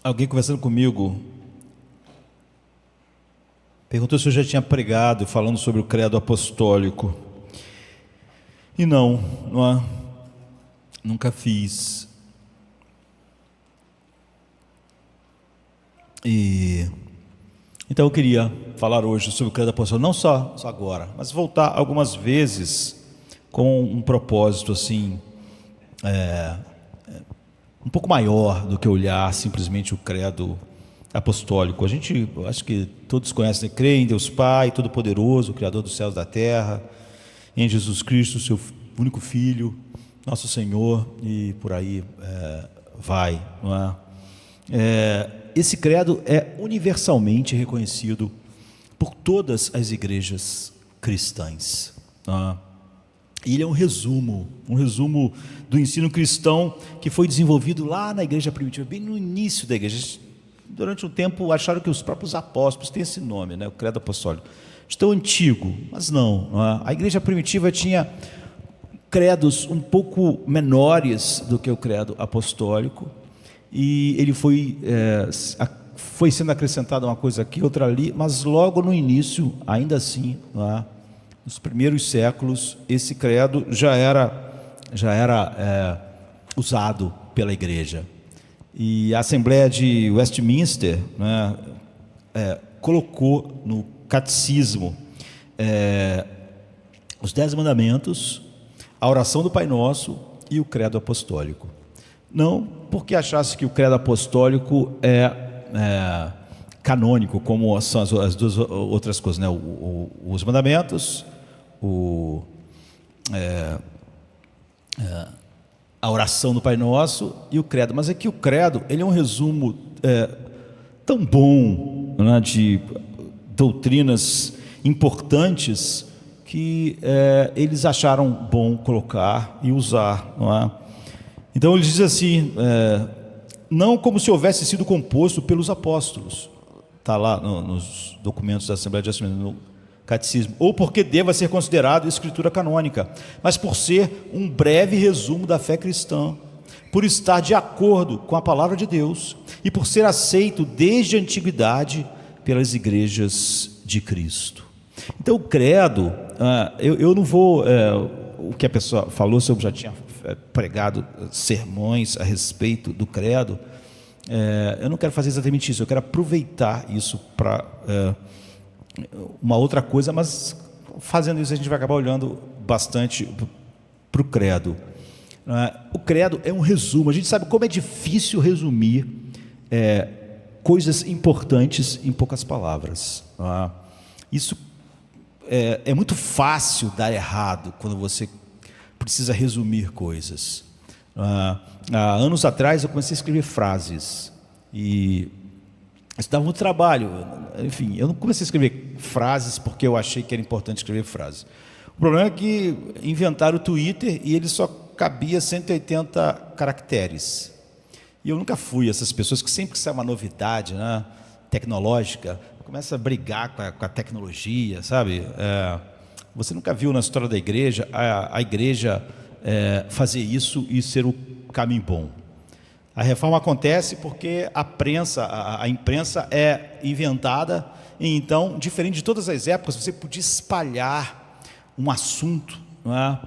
Alguém conversando comigo perguntou se eu já tinha pregado falando sobre o credo apostólico. E não, nunca fiz. Então eu queria falar hoje sobre o credo apostólico, não só agora, mas voltar algumas vezes com um propósito assim, um pouco maior do que olhar simplesmente o credo apostólico. Acho que todos conhecem, né? Crê em Deus Pai Todo-Poderoso, Criador dos céus e da terra, em Jesus Cristo, seu único Filho, nosso Senhor, e por aí vai, não é? Esse credo é universalmente reconhecido por todas as igrejas cristãs, não é? E ele é um resumo do ensino cristão que foi desenvolvido lá na igreja primitiva, bem no início da igreja. Durante um tempo acharam que os próprios apóstolos têm esse nome, né? O credo apostólico, de tão antigo, mas não é? A igreja primitiva tinha credos um pouco menores do que o credo apostólico, e ele foi sendo acrescentada uma coisa aqui, outra ali, mas logo no início, ainda assim, não é? Nos primeiros séculos, esse credo já era usado pela igreja. E a Assembleia de Westminster, né, colocou no catecismo os 10 mandamentos, a oração do Pai Nosso e o credo apostólico. Não porque achasse que o credo apostólico é canônico, como são as duas outras coisas, né? Os mandamentos, a oração do Pai Nosso e o credo. Mas é que o credo, ele é um resumo tão bom, né, de doutrinas importantes que eles acharam bom colocar e usar, não é? Então ele diz assim, não como se houvesse sido composto pelos apóstolos, está lá nos documentos da Assembleia de Westminster, no catecismo, ou porque deva ser considerado escritura canônica, mas por ser um breve resumo da fé cristã, por estar de acordo com a palavra de Deus e por ser aceito desde a antiguidade pelas igrejas de Cristo. Então o credo, eu não vou, o que a pessoa falou, se eu já tinha pregado sermões a respeito do credo, eu não quero fazer exatamente isso, eu quero aproveitar isso para uma outra coisa, mas fazendo isso a gente vai acabar olhando bastante para o credo. O credo é um resumo, a gente sabe como é difícil resumir coisas importantes em poucas palavras. Isso é muito fácil dar errado quando você precisa resumir coisas. Há anos atrás eu comecei a escrever frases e isso dava muito trabalho. Enfim, eu não comecei a escrever frases porque eu achei que era importante escrever frases. O problema é que inventaram o Twitter e ele só cabia 180 caracteres. E eu nunca fui essas pessoas que sempre que sai uma novidade, né, tecnológica, começa a brigar com a tecnologia, sabe? Você nunca viu na história da igreja a igreja fazer isso e ser o caminho bom. A reforma acontece porque a imprensa é inventada, e então, diferente de todas as épocas, você podia espalhar um assunto, não é,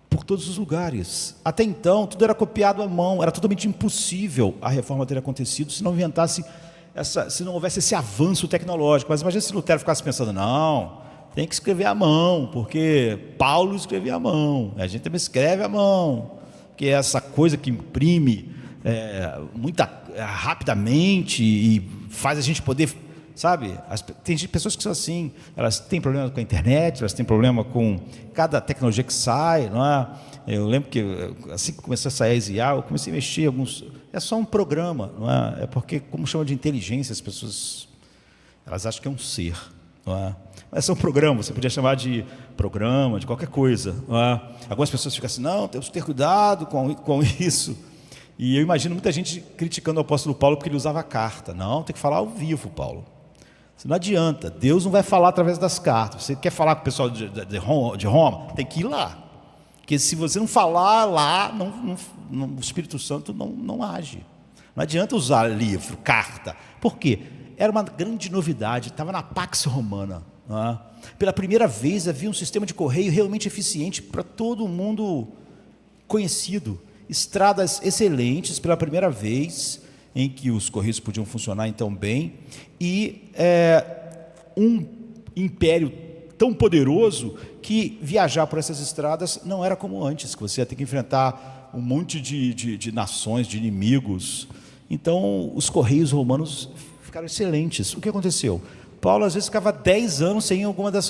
por todos os lugares. Até então, tudo era copiado à mão, era totalmente impossível a reforma ter acontecido se não houvesse esse avanço tecnológico. Mas imagina se Lutero ficasse pensando, não, tem que escrever à mão, porque Paulo escrevia à mão, a gente também escreve à mão, que é essa coisa que imprime rapidamente e faz a gente poder, sabe? Tem pessoas que são assim, elas têm problema com a internet, elas têm problema com cada tecnologia que sai, não é? Eu lembro que assim que começou a sair a ISIA, eu comecei a mexer em alguns. É só um programa, não é? É porque, como chama de inteligência, as pessoas elas acham que é um ser, não é? Mas é um programa, você podia chamar de programa, de qualquer coisa, não é? Algumas pessoas ficam assim, não, temos que ter cuidado com isso. E eu imagino muita gente criticando o apóstolo Paulo porque ele usava carta. Não, tem que falar ao vivo, Paulo. Isso não adianta, Deus não vai falar através das cartas. Você quer falar com o pessoal de Roma? Tem que ir lá. Porque se você não falar lá, o Espírito Santo não age. Não adianta usar livro, carta. Por quê? Era uma grande novidade, estava na Pax Romana. Não é? Pela primeira vez havia um sistema de correio realmente eficiente para todo mundo conhecido. Estradas excelentes pela primeira vez em que os correios podiam funcionar então bem. E um império tão poderoso que viajar por essas estradas não era como antes, que você ia ter que enfrentar um monte de nações, de inimigos. Então, os correios romanos ficaram excelentes. O que aconteceu? Paulo, às vezes, ficava 10 anos sem alguma das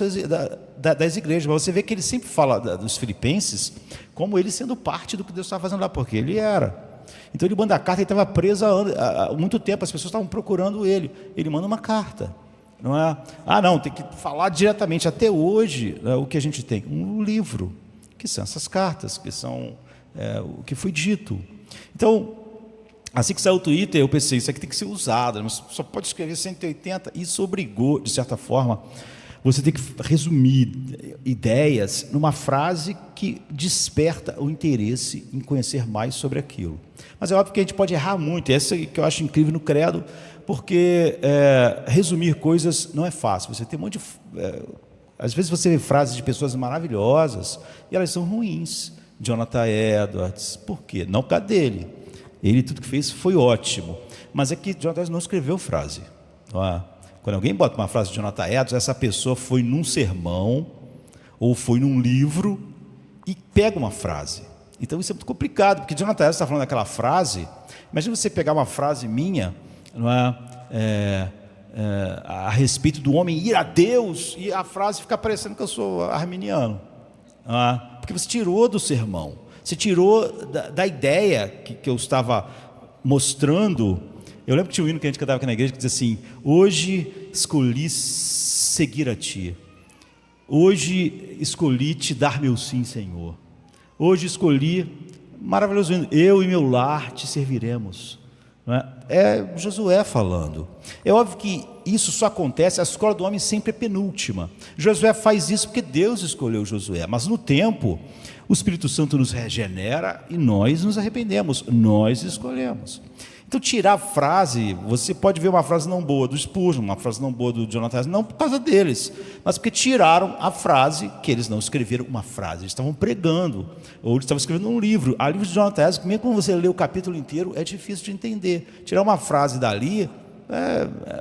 igrejas, mas você vê que ele sempre fala dos filipenses como ele sendo parte do que Deus estava fazendo lá, porque ele era. Então, ele manda a carta, ele estava preso há muito tempo, as pessoas estavam procurando ele. Ele manda uma carta. Não é? Não, tem que falar diretamente. Até hoje, o que a gente tem? Um livro, que são essas cartas, que são o que foi dito. Então, assim que saiu o Twitter, eu pensei, isso aqui tem que ser usado, mas só pode escrever 180. Isso obrigou, de certa forma, você tem que resumir ideias numa frase que desperta o interesse em conhecer mais sobre aquilo. Mas é óbvio que a gente pode errar muito, essa que eu acho incrível no credo, porque resumir coisas não é fácil. Você tem um monte de... às vezes você vê frases de pessoas maravilhosas e elas são ruins. Jonathan Edwards, por quê? Não por causa dele. Ele, tudo que fez foi ótimo. Mas é que Jonathan Edwards não escreveu frase. Não é? Quando alguém bota uma frase de Jonathan Edwards, essa pessoa foi num sermão ou foi num livro e pega uma frase. Então isso é muito complicado, porque Jonathan Edwards está falando daquela frase. Imagina você pegar uma frase minha, não é? A respeito do homem ir a Deus, e a frase fica parecendo que eu sou arminiano. Não é? Porque você tirou do sermão, você tirou da ideia que eu estava mostrando. Eu lembro que tinha um hino que a gente cantava aqui na igreja que dizia assim: hoje escolhi seguir a Ti, hoje escolhi Te dar meu sim, Senhor, hoje escolhi, maravilhoso hino, eu e meu lar Te serviremos. Não é? É Josué falando. É óbvio que isso só acontece, a escola do homem sempre é penúltima. Josué faz isso porque Deus escolheu Josué, mas no tempo o Espírito Santo nos regenera e nós nos arrependemos, nós escolhemos. Então, tirar a frase, você pode ver uma frase não boa do Spurgeon, uma frase não boa do Jonathan, não por causa deles, mas porque tiraram a frase, que eles não escreveram uma frase, eles estavam pregando, ou eles estavam escrevendo um livro. A livro de Jonathan, mesmo quando você lê o capítulo inteiro, é difícil de entender. Tirar uma frase dali,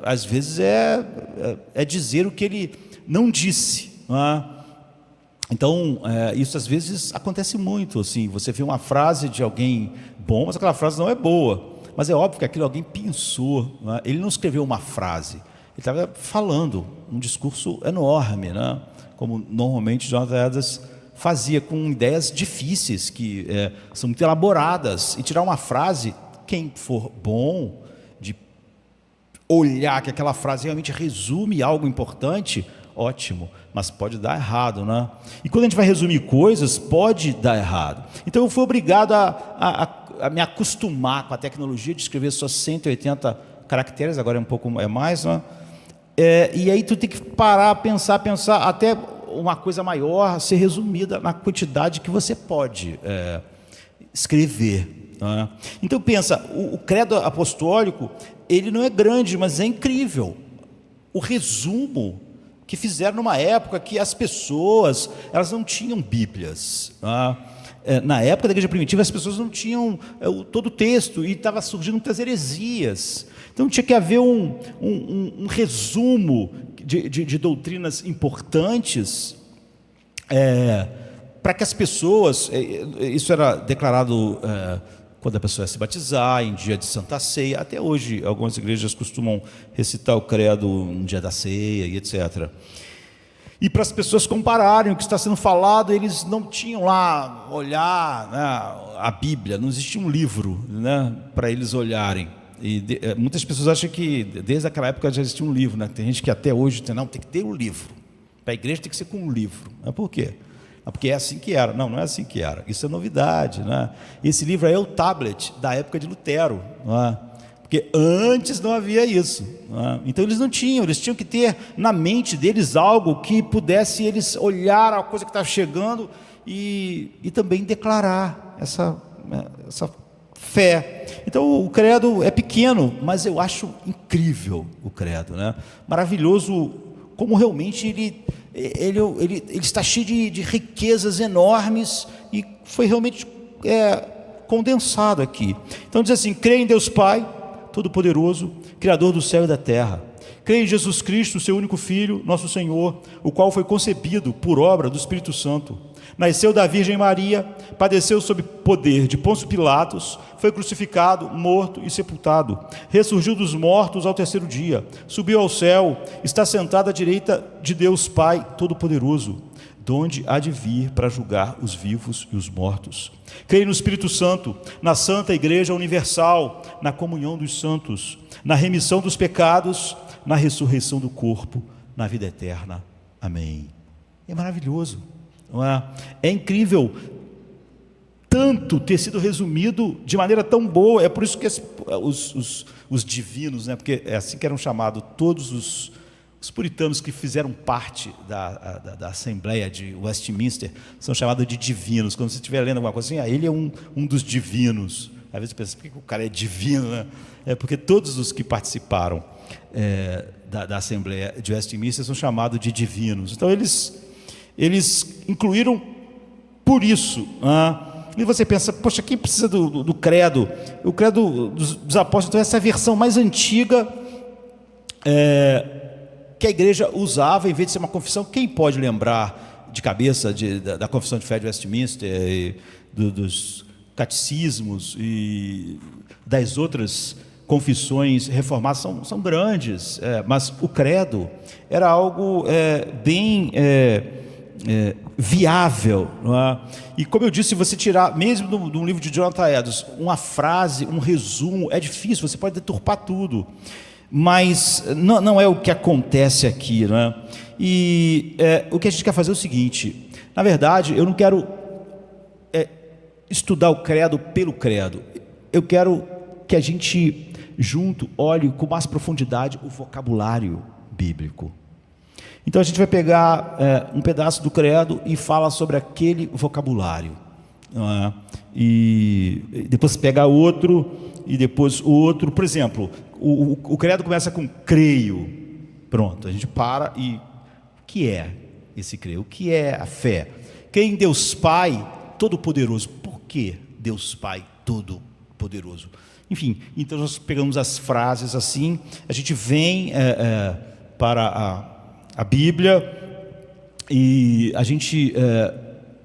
às vezes é dizer o que ele não disse. Não é? Então, isso às vezes acontece muito, assim, você vê uma frase de alguém bom, mas aquela frase não é boa. Mas é óbvio que aquilo alguém pensou, né? Ele não escreveu uma frase, ele estava falando um discurso enorme, né? Como normalmente Jonathan Edwards fazia, com ideias difíceis, que são muito elaboradas, e tirar uma frase, quem for bom, de olhar que aquela frase realmente resume algo importante, ótimo, mas pode dar errado, né? E quando a gente vai resumir coisas, pode dar errado. Então eu fui obrigado a me acostumar com a tecnologia de escrever só 180 caracteres, agora é um pouco mais, né? E aí tu tem que parar, pensar, até uma coisa maior ser resumida na quantidade que você pode escrever, né? Então pensa, o credo apostólico, ele não é grande, mas é incrível. O resumo que fizeram numa época que as pessoas, elas não tinham bíblias, né? Na época da igreja primitiva, as pessoas não tinham todo o texto e estava surgindo muitas heresias. Então tinha que haver um resumo de doutrinas importantes para que as pessoas... isso era declarado quando a pessoa ia se batizar, em dia de Santa Ceia. Até hoje, algumas igrejas costumam recitar o credo no dia da ceia e etc. E para as pessoas compararem o que está sendo falado, eles não tinham lá olhar, né, a Bíblia, não existia um livro, né, para eles olharem. E muitas pessoas acham que desde aquela época já existia um livro, né? Tem gente que até hoje tem que ter um livro. Para a igreja tem que ser com um livro. Mas por quê? Porque é assim que era. Não é assim que era. Isso é novidade, né? Esse livro é o tablet da época de Lutero, não é? Porque antes não havia isso, né? Então eles não tinham, eles tinham que ter na mente deles algo que pudesse eles olhar a coisa que está chegando e também declarar essa fé. Então o credo é pequeno, mas eu acho incrível o credo, né? Maravilhoso como realmente ele está cheio de riquezas enormes e foi realmente condensado aqui. Então diz assim: creio em Deus Pai Todo-Poderoso, Criador do céu e da terra. Creio em Jesus Cristo, seu único Filho, nosso Senhor, o qual foi concebido por obra do Espírito Santo. Nasceu da Virgem Maria, padeceu sob poder de Pôncio Pilatos, foi crucificado, morto e sepultado. Ressurgiu dos mortos ao terceiro dia, subiu ao céu, está sentado à direita de Deus Pai Todo-Poderoso, donde há de vir para julgar os vivos e os mortos. Creio no Espírito Santo, na Santa Igreja Universal, na comunhão dos santos, na remissão dos pecados, na ressurreição do corpo, na vida eterna. Amém. É maravilhoso, não é? É incrível tanto ter sido resumido de maneira tão boa. É por isso que os divinos, né? Porque é assim que eram chamados todos os puritanos que fizeram parte da Assembleia de Westminster, são chamados de divinos. Quando você estiver lendo alguma coisa assim, ele é um dos divinos. Às vezes você pensa, por que o cara é divino, né? É porque todos os que participaram da Assembleia de Westminster são chamados de divinos. Então eles incluíram por isso. E você pensa, poxa, quem precisa do credo? O credo dos apóstolos, então, é essa versão mais antiga que a igreja usava em vez de ser uma confissão. Quem pode lembrar de cabeça da confissão de fé de Westminster, dos catecismos e das outras confissões reformadas? São grandes, mas o credo era algo bem viável, não é? E como eu disse, se você tirar, mesmo do livro de Jonathan Edwards, uma frase, um resumo, é difícil, você pode deturpar tudo, mas não é o que acontece aqui, não é? E o que a gente quer fazer é o seguinte: na verdade, eu não quero estudar o credo pelo credo, eu quero que a gente junto olhe com mais profundidade o vocabulário bíblico. Então a gente vai pegar um pedaço do credo e fala sobre aquele vocabulário, não é? E depois pegar outro e depois o outro. Por exemplo, o credo começa com creio. Pronto, a gente para e o que é esse creio? O que é a fé? Creio em Deus Pai Todo-Poderoso. Por que Deus Pai Todo-Poderoso? Enfim, então nós pegamos as frases assim, a gente vem para a Bíblia e a gente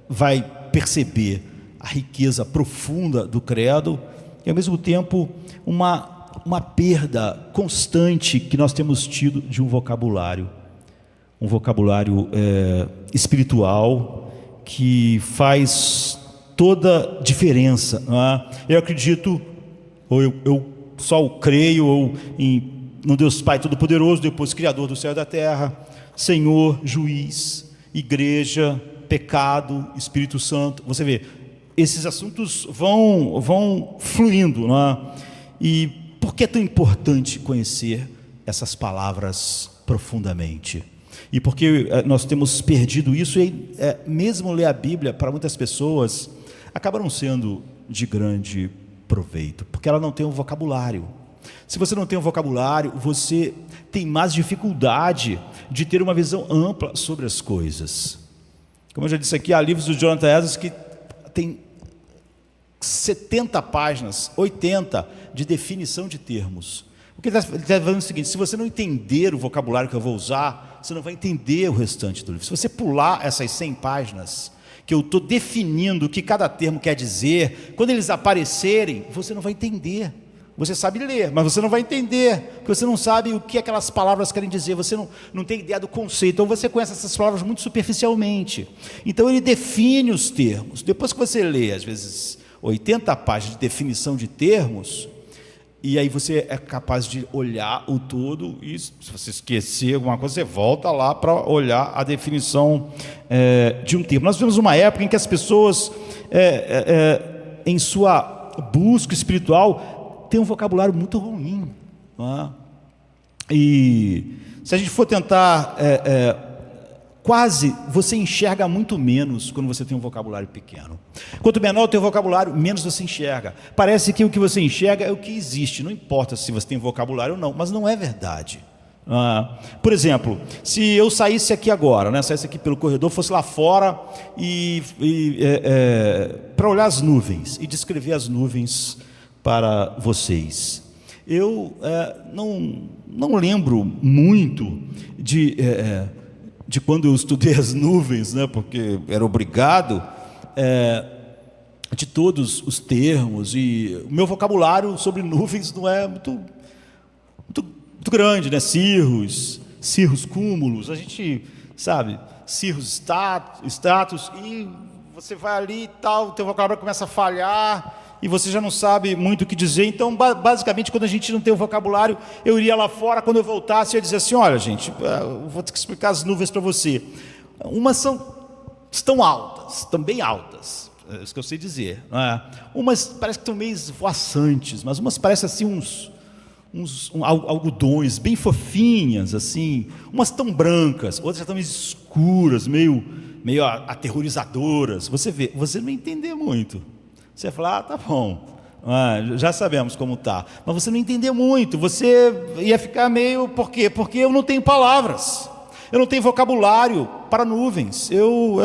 vai perceber a riqueza profunda do credo e ao mesmo tempo uma perda constante que nós temos tido de um vocabulário espiritual que faz toda diferença, não é? Eu acredito, ou eu só creio no Deus Pai Todo-Poderoso, depois Criador do céu e da terra, Senhor, Juiz, Igreja, Pecado, Espírito Santo. Você vê, esses assuntos vão fluindo, não é? E por que é tão importante conhecer essas palavras profundamente? E porque nós temos perdido isso, e mesmo ler a Bíblia, para muitas pessoas, acaba não sendo de grande proveito, porque ela não tem um vocabulário. Se você não tem um vocabulário, você tem mais dificuldade de ter uma visão ampla sobre as coisas. Como eu já disse aqui, há livros do Jonathan Edwards que tem 70 páginas, 80 de definição de termos. O que ele está falando é o seguinte: se você não entender o vocabulário que eu vou usar, você não vai entender o restante do livro. Se você pular essas 100 páginas, que eu estou definindo o que cada termo quer dizer, quando eles aparecerem, você não vai entender. Você sabe ler, mas você não vai entender, porque você não sabe o que aquelas palavras querem dizer, você não tem ideia do conceito, ou você conhece essas palavras muito superficialmente. Então ele define os termos. Depois que você lê, às vezes, 80 páginas de definição de termos, e aí você é capaz de olhar o todo, e se você esquecer alguma coisa, você volta lá para olhar a definição de um termo. Nós vivemos uma época em que as pessoas, em sua busca espiritual, tem um vocabulário muito ruim, não é? E se a gente for tentar você enxerga muito menos quando você tem um vocabulário pequeno. Quanto menor o teu vocabulário, menos você enxerga. Parece que o que você enxerga é o que existe, não importa se você tem vocabulário ou não, mas não é verdade. Por exemplo, se eu saísse aqui agora, né, saísse aqui pelo corredor, fosse lá fora para olhar as nuvens e descrever as nuvens para vocês. Eu não lembro muito de quando eu estudei as nuvens, né, porque era obrigado, de todos os termos, e o meu vocabulário sobre nuvens não é muito grande, né? Cirrus, cúmulos, a gente sabe, cirrus, status, e você vai ali e tal, o teu vocabulário começa a falhar, e você já não sabe muito o que dizer. Então, basicamente, quando a gente não tem o vocabulário, eu iria lá fora, quando eu voltasse, eu ia dizer assim: olha, gente, eu vou ter que explicar as nuvens para você. Umas estão altas, estão bem altas, é isso que eu sei dizer, não é? Umas parecem que estão meio esvoaçantes, mas umas parecem assim uns algodões bem fofinhas, assim. Umas tão brancas, outras já estão meio escuras, meio aterrorizadoras. Você vê, você não entender muito. Você vai falar: tá bom, já sabemos como está. Mas você não entender muito, você ia ficar meio... Por quê? Porque eu não tenho palavras, eu não tenho vocabulário para nuvens. Eu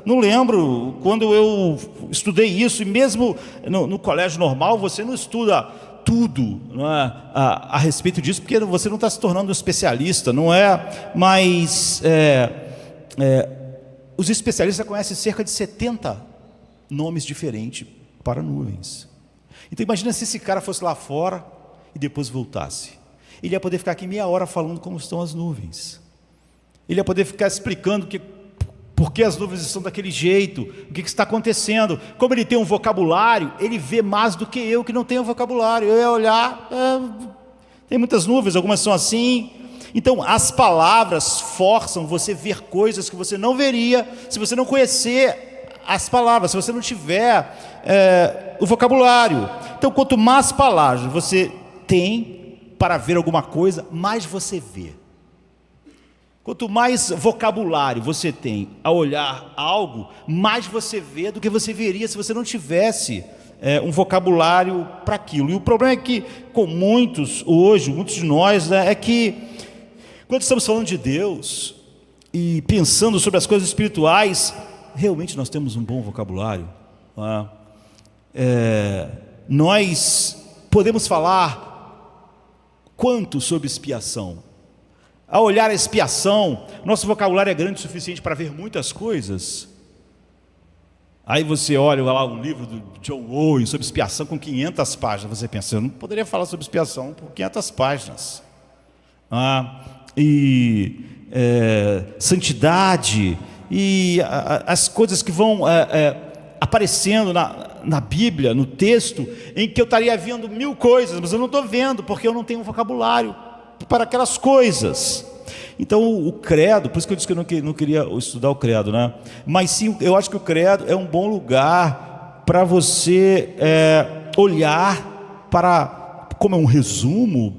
não lembro quando eu estudei isso, e mesmo no colégio normal, você não estuda tudo, não é, a respeito disso, porque você não está se tornando um especialista, não é? Mas os especialistas conhecem cerca de 70 nomes diferentes para nuvens. Então imagina se esse cara fosse lá fora e depois voltasse. Ele ia poder ficar aqui meia hora falando como estão as nuvens. Ele ia poder ficar explicando por que as nuvens estão daquele jeito, o que está acontecendo. Como ele tem um vocabulário, ele vê mais do que eu, que não tenho vocabulário. Eu ia olhar, tem muitas nuvens, algumas são assim. Então, as palavras forçam você a ver coisas que você não veria se você não conhecer as palavras, se você não tiver o vocabulário. Então, quanto mais palavras você tem para ver alguma coisa, mais você vê. Quanto mais vocabulário você tem a olhar algo, mais você vê do que você veria se você não tivesse um vocabulário para aquilo. E o problema é que, com muitos de nós, né, é que, quando estamos falando de Deus e pensando sobre as coisas espirituais, realmente nós temos um bom vocabulário. Nós podemos falar quanto sobre expiação. Ao olhar a expiação, nosso vocabulário é grande o suficiente para ver muitas coisas. Aí você olha lá um livro do John Owen sobre expiação com 500 páginas. Você pensa: eu não poderia falar sobre expiação por 500 páginas. Santidade e as coisas que vão aparecendo na Bíblia, no texto, em que eu estaria vendo 1000 coisas, mas eu não estou vendo, porque eu não tenho vocabulário para aquelas coisas. Então o credo, por isso que eu disse que eu não queria estudar o credo, né? Mas sim, eu acho que o credo é um bom lugar para você olhar para, como é um resumo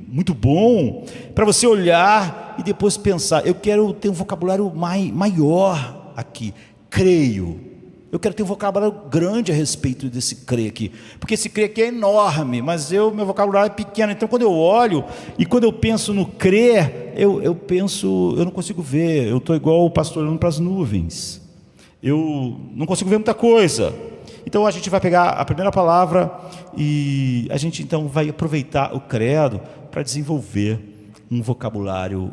muito bom, para você olhar e depois pensar: eu quero ter um vocabulário maior aqui, creio. Eu quero ter um vocabulário grande a respeito desse crer aqui, porque esse crer aqui é enorme, mas meu vocabulário é pequeno. Então, quando eu olho e quando eu penso no crer, eu penso, eu não consigo ver, eu estou igual o pastor olhando para as nuvens, eu não consigo ver muita coisa. Então a gente vai pegar a primeira palavra e a gente então vai aproveitar o credo para desenvolver um vocabulário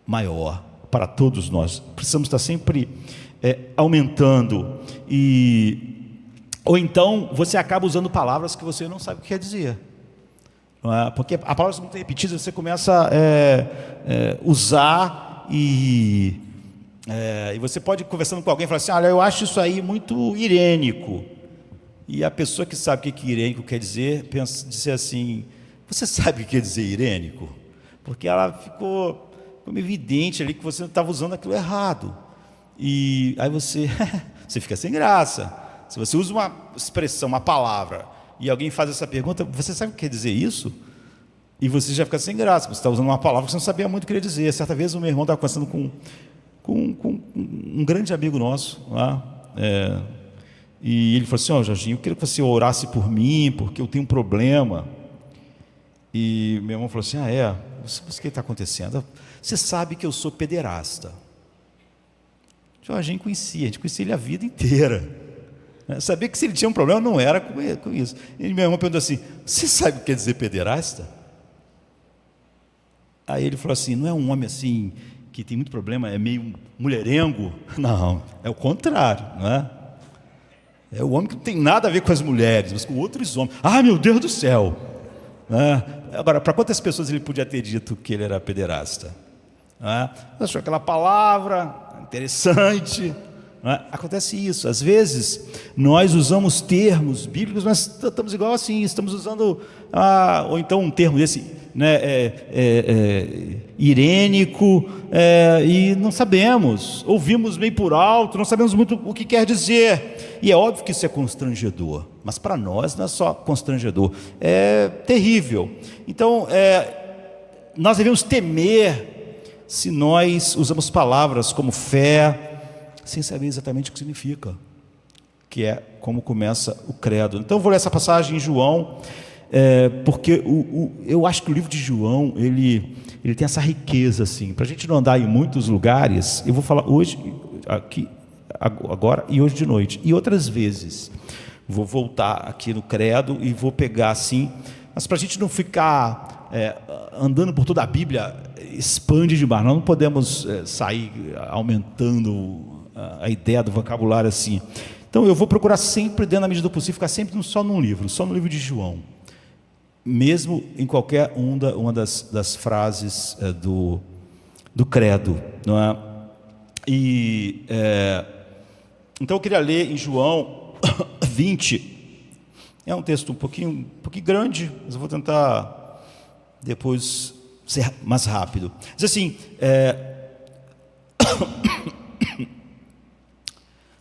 maior para todos nós. Precisamos estar sempre aumentando. Ou então você acaba usando palavras que você não sabe o que quer dizer, não é? Porque a palavra é muito repetida, você começa a usar e você pode ir conversando com alguém e falar assim: olha, eu acho isso aí muito irênico. E a pessoa que sabe o que irênico quer dizer, dizer assim: você sabe o que quer dizer irênico? Porque ela ficou evidente ali que você estava usando aquilo errado. E aí você fica sem graça. Se você usa uma expressão, uma palavra, e alguém faz essa pergunta: você sabe o que quer dizer isso? E você já fica sem graça, você está usando uma palavra que você não sabia muito o que queria dizer. Certa vez o meu irmão estava conversando com um grande amigo nosso lá, e ele falou assim: Jorginho, eu queria que você orasse por mim, porque eu tenho um problema. E meu irmão falou assim: o que está acontecendo? Você sabe que eu sou pederasta. Jorginho conhecia, a gente conhecia ele a vida inteira, né? Sabia que se ele tinha um problema não era com isso. E meu irmão perguntou assim: você sabe o que quer dizer pederasta? Aí ele falou assim: não é um homem assim que tem muito problema, é meio mulherengo? Não, é o contrário, não é? É o homem que não tem nada a ver com as mulheres, mas com outros homens. Ah, meu Deus do céu! Agora, para quantas pessoas ele podia ter dito que ele era pederasta? Achou aquela palavra interessante. Acontece isso, às vezes nós usamos termos bíblicos, mas estamos igual assim, estamos usando, ou então um termo desse, né, irênico, e não sabemos, ouvimos meio por alto, não sabemos muito o que quer dizer, e é óbvio que isso é constrangedor, mas para nós não é só constrangedor, é terrível. Então, nós devemos temer se nós usamos palavras como fé, sem saber exatamente o que significa, que é como começa o credo. Então eu vou ler essa passagem em João, porque eu acho que o livro de João, ele tem essa riqueza, assim, para a gente não andar em muitos lugares. Eu vou falar hoje, aqui, agora e hoje de noite, e outras vezes, vou voltar aqui no credo e vou pegar assim, mas para a gente não ficar andando por toda a Bíblia, expande demais, nós não podemos sair aumentando a ideia do vocabulário assim. Então eu vou procurar sempre, dentro da medida do possível, ficar sempre só num livro, só no livro de João, mesmo em qualquer uma das frases do credo, não é? Então eu queria ler em João 20, é um texto um pouquinho grande, mas eu vou tentar depois ser mais rápido. Diz assim,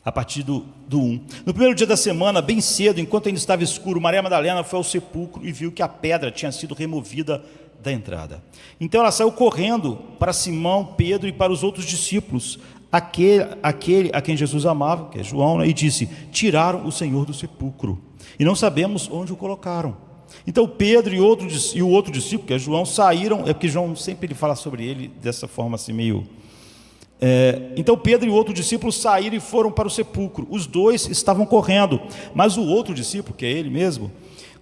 a partir do 1. No primeiro dia da semana, bem cedo, enquanto ainda estava escuro, Maria Madalena foi ao sepulcro e viu que a pedra tinha sido removida da entrada. Então ela saiu correndo para Simão, Pedro e para os outros discípulos, aquele a quem Jesus amava, que é João, né, e disse: tiraram o Senhor do sepulcro e não sabemos onde o colocaram. Então Pedro e o outro discípulo, que é João, saíram, porque João sempre ele fala sobre ele dessa forma assim meio... Então Pedro e o outro discípulo saíram e foram para o sepulcro. Os dois estavam correndo, mas o outro discípulo, que é ele mesmo,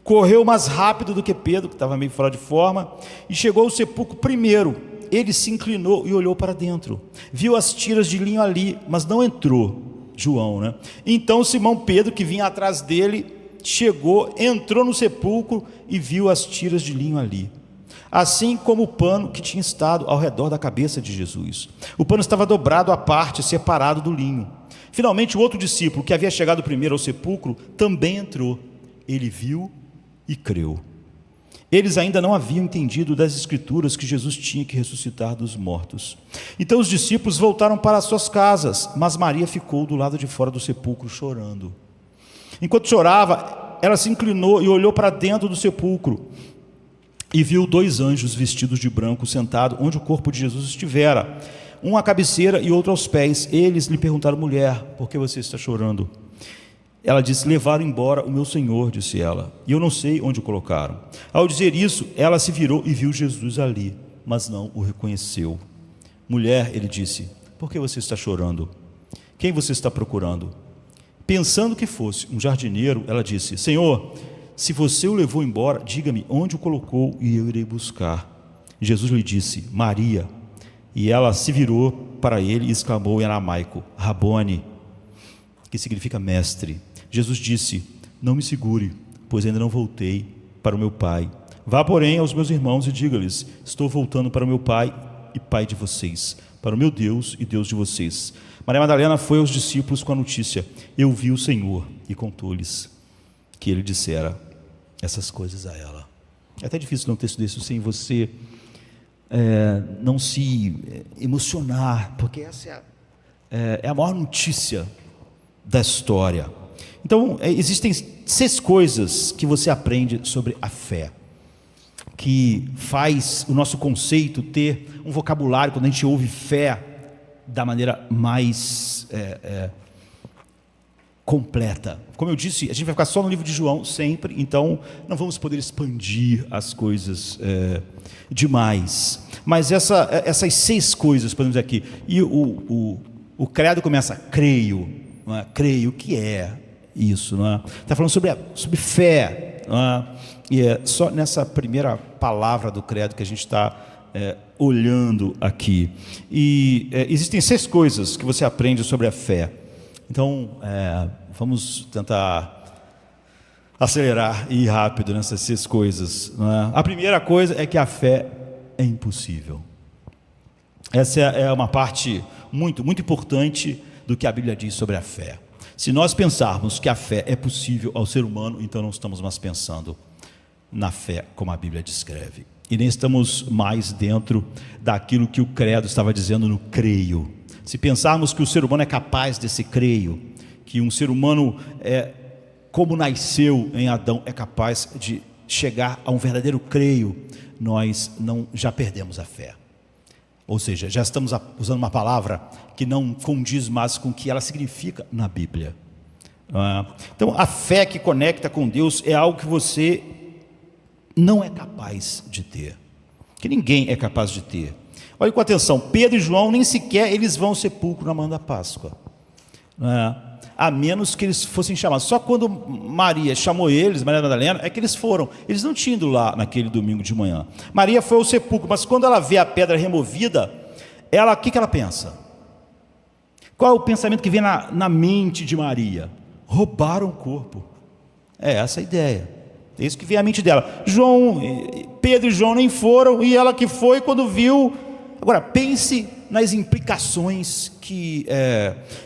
correu mais rápido do que Pedro, que estava meio fora de forma, e chegou ao sepulcro primeiro. Ele se inclinou e olhou para dentro, viu as tiras de linho ali, mas não entrou. João, né? Então Simão Pedro, que vinha atrás dele, chegou, entrou no sepulcro e viu as tiras de linho ali, assim como o pano que tinha estado ao redor da cabeça de Jesus. O pano estava dobrado à parte, separado do linho. Finalmente o outro discípulo, que havia chegado primeiro ao sepulcro, também entrou. Ele viu e creu. Eles ainda não haviam entendido das escrituras que Jesus tinha que ressuscitar dos mortos. Então os discípulos voltaram para as suas casas, mas Maria ficou do lado de fora do sepulcro chorando. Enquanto chorava, ela se inclinou e olhou para dentro do sepulcro e viu 2 anjos vestidos de branco sentados onde o corpo de Jesus estivera, um à cabeceira e outro aos pés. Eles lhe perguntaram: mulher, por que você está chorando? Ela disse: levaram embora o meu Senhor, disse ela, e eu não sei onde o colocaram. Ao dizer isso, ela se virou e viu Jesus ali, mas não o reconheceu. Mulher, ele disse, por que você está chorando? Quem você está procurando? Pensando que fosse um jardineiro, ela disse: Senhor, se você o levou embora, diga-me onde o colocou e eu irei buscar. Jesus lhe disse: Maria. E ela se virou para ele e exclamou em aramaico: Rabone, que significa mestre. Jesus disse: não me segure, pois ainda não voltei para o meu Pai. Vá, porém, aos meus irmãos e diga-lhes: estou voltando para o meu Pai e Pai de vocês, para o meu Deus e Deus de vocês. Maria Madalena foi aos discípulos com a notícia: eu vi o Senhor, e contou-lhes que ele dissera essas coisas a ela. É até difícil ler um texto desse sem você não se emocionar, porque essa é a maior notícia da história. Então, existem 6 coisas que você aprende sobre a fé, que faz o nosso conceito ter um vocabulário. Quando a gente ouve fé, da maneira mais completa. Como eu disse, a gente vai ficar só no livro de João sempre, então não vamos poder expandir as coisas demais. Mas essas 6 coisas, podemos dizer aqui, e o credo começa, creio, não é? Creio, o que é isso? Está falando sobre fé, não é? E é só nessa primeira palavra do credo que a gente está olhando aqui. E existem 6 coisas que você aprende sobre a fé. Então, vamos tentar acelerar e ir rápido nessas 6 coisas. Não é? A primeira coisa é que a fé é impossível. Essa é uma parte muito, muito importante do que a Bíblia diz sobre a fé. Se nós pensarmos que a fé é possível ao ser humano, então não estamos mais pensando na fé como a Bíblia descreve. E nem estamos mais dentro daquilo que o credo estava dizendo no creio. Se pensarmos que o ser humano é capaz desse creio, que um ser humano, como nasceu em Adão, é capaz de chegar a um verdadeiro creio, nós já perdemos a fé. Ou seja, já estamos usando uma palavra que não condiz mais com o que ela significa na Bíblia. Então, a fé que conecta com Deus é algo que você não é capaz de ter, que ninguém é capaz de ter. Olha com atenção, Pedro e João nem sequer eles vão ao sepulcro na manhã da Páscoa, a menos que eles fossem chamados. Só quando Maria chamou eles, Maria Madalena, é que eles foram. Eles não tinham ido lá naquele domingo de manhã. Maria foi ao sepulcro, mas quando ela vê a pedra removida, o que ela pensa? Qual é o pensamento que vem na mente de Maria? Roubaram o corpo. É essa a ideia. É isso que vem à mente dela. Pedro e João nem foram, e ela que foi quando viu. Agora, pense nas implicações que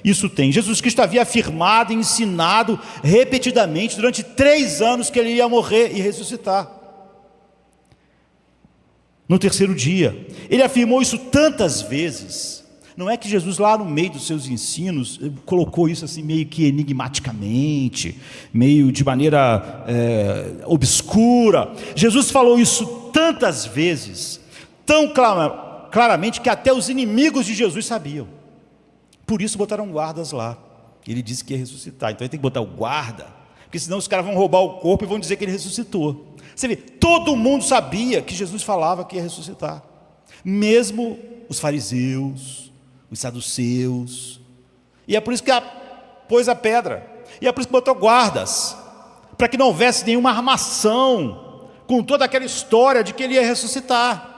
isso tem. Jesus Cristo havia afirmado e ensinado repetidamente durante 3 anos que ele ia morrer e ressuscitar no 3º dia. Ele afirmou isso tantas vezes. Não é que Jesus, lá no meio dos seus ensinos, colocou isso assim meio que enigmaticamente, meio de maneira obscura. Jesus falou isso tantas vezes, tão claramente, que até os inimigos de Jesus sabiam. Por isso botaram guardas lá. Ele disse que ia ressuscitar, então ele tem que botar o guarda, porque senão os caras vão roubar o corpo e vão dizer que ele ressuscitou. Você vê, todo mundo sabia que Jesus falava que ia ressuscitar, mesmo os fariseus, os saduceus. E é por isso que pôs a pedra, e é por isso que botou guardas, para que não houvesse nenhuma armação com toda aquela história de que ele ia ressuscitar.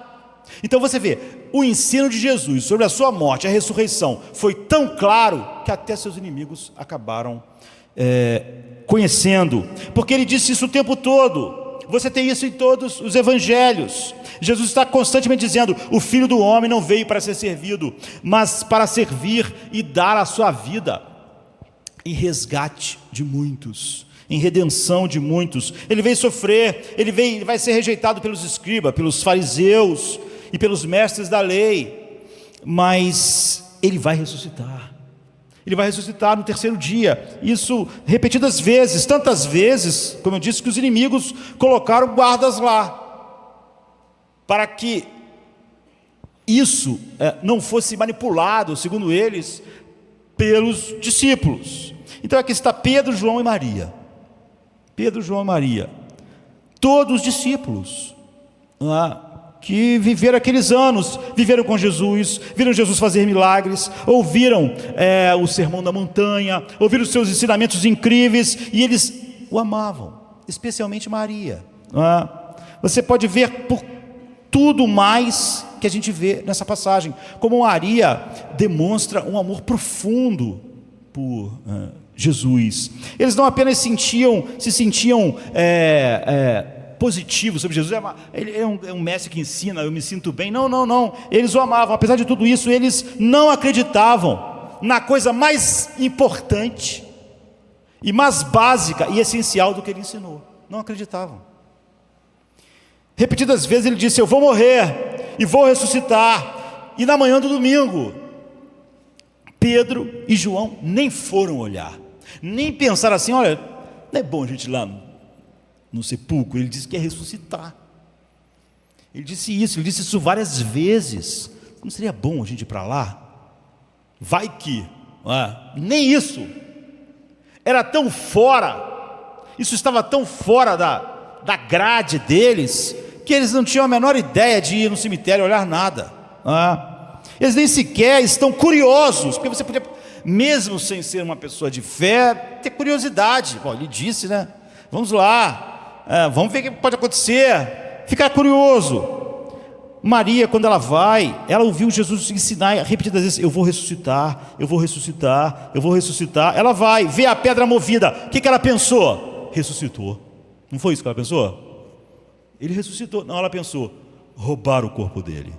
Então você vê, o ensino de Jesus sobre a sua morte, a ressurreição, foi tão claro que até seus inimigos acabaram conhecendo, porque ele disse isso o tempo todo. Você tem isso em todos os evangelhos. Jesus está constantemente dizendo: o Filho do Homem não veio para ser servido, mas para servir e dar a sua vida em resgate de muitos, em redenção de muitos. Ele veio sofrer, ele vai ser rejeitado pelos escribas, pelos fariseus e pelos mestres da lei, mas ele vai ressuscitar. Ele vai ressuscitar no 3º dia. Isso repetidas vezes, tantas vezes, como eu disse, que os inimigos colocaram guardas lá, para que isso não fosse manipulado, segundo eles, pelos discípulos. Então aqui está Pedro, João e Maria. Pedro, João e Maria, todos discípulos, que viveram aqueles anos, viveram com Jesus, viram Jesus fazer milagres, ouviram o sermão da montanha, ouviram os seus ensinamentos incríveis, e eles o amavam, especialmente Maria. Você pode ver por tudo mais que a gente vê nessa passagem, como Maria demonstra um amor profundo por Jesus. Eles não apenas se sentiam positivo sobre Jesus, ele é um mestre que ensina, eu me sinto bem. Não, eles o amavam. Apesar de tudo isso, eles não acreditavam na coisa mais importante e mais básica e essencial do que ele ensinou. Não acreditavam. Repetidas vezes ele disse: eu vou morrer e vou ressuscitar, e na manhã do domingo, Pedro e João nem foram olhar, nem pensaram assim: olha, não é bom a gente ir lá no sepulcro. Ele disse que ia ressuscitar. Ele disse isso várias vezes. Não seria bom a gente ir para lá? vai que, não é? Nem isso, era tão fora, isso estava tão fora da grade deles, que eles não tinham a menor ideia de ir no cemitério olhar nada, não é? Eles nem sequer estão curiosos, porque você podia, mesmo sem ser uma pessoa de fé, ter curiosidade. Bom, ele disse, né? Vamos lá, vamos ver o que pode acontecer, ficar curioso. Maria, quando ela vai, ela ouviu Jesus ensinar repetidas vezes: eu vou ressuscitar, eu vou ressuscitar, eu vou ressuscitar. Ela vai, vê a pedra movida, o que ela pensou? Ressuscitou. Não foi isso que ela pensou? Ele ressuscitou. Não, ela pensou: roubar o corpo dele.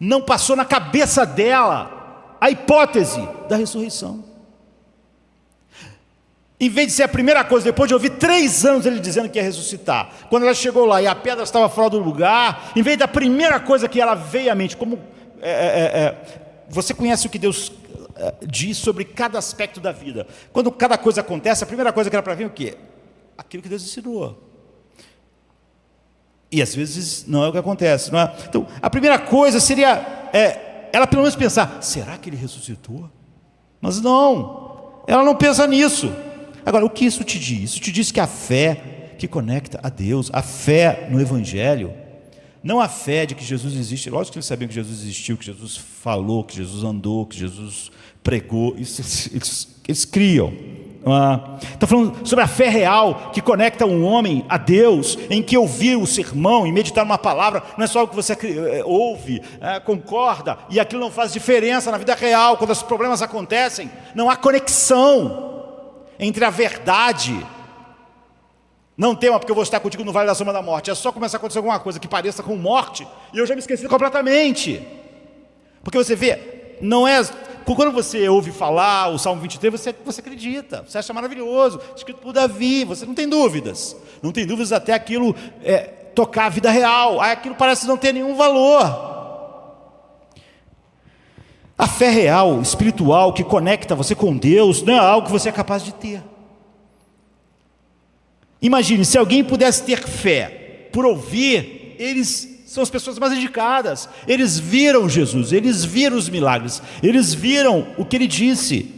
Não passou na cabeça dela a hipótese da ressurreição. Em vez de ser a primeira coisa, depois de ouvir 3 anos ele dizendo que ia ressuscitar, quando ela chegou lá e a pedra estava fora do lugar, em vez da primeira coisa que ela veio à mente, como você conhece o que Deus diz sobre cada aspecto da vida. Quando cada coisa acontece, a primeira coisa que era para vir é o quê? Aquilo que Deus ensinou. E às vezes não é o que acontece, não é? Então, a primeira coisa seria ela pelo menos pensar: será que ele ressuscitou? Mas não, ela não pensa nisso. Agora, o que isso te diz? Isso te diz que a fé que conecta a Deus, a fé no Evangelho, não a fé de que Jesus existe. Lógico que eles sabiam que Jesus existiu, que Jesus falou, que Jesus andou, que Jesus pregou. Isso eles criam. Está falando sobre a fé real que conecta um homem a Deus, em que ouvir o sermão e meditar numa palavra não é só o que você ouve, concorda, e aquilo não faz diferença na vida real. Quando os problemas acontecem, não há conexão entre a verdade. Não tema, porque eu vou estar contigo no vale da sombra da morte. É só começar a acontecer alguma coisa que pareça com morte e eu já me esqueci completamente. Porque você vê, não é... Quando você ouve falar o Salmo 23, você acredita, você acha maravilhoso, escrito por Davi, você não tem dúvidas. Não tem dúvidas até aquilo tocar a vida real. Aí aquilo parece não ter nenhum valor. A fé real, espiritual, que conecta você com Deus, não é algo que você é capaz de ter. Imagine, se alguém pudesse ter fé por ouvir, eles são as pessoas mais dedicadas. Eles viram Jesus, eles viram os milagres, eles viram o que ele disse.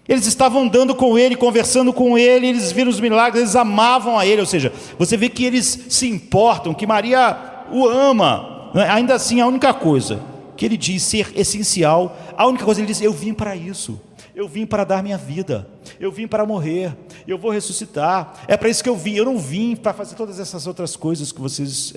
Eles estavam andando com ele, conversando com ele, eles viram os milagres, eles amavam a ele. Ou seja, você vê que eles se importam, que Maria o ama. Ainda assim, a única coisa que ele diz ser essencial, a única coisa que ele diz: eu vim para isso, eu vim para dar minha vida, eu vim para morrer, eu vou ressuscitar, é para isso que eu vim. Eu não vim para fazer todas essas outras coisas que vocês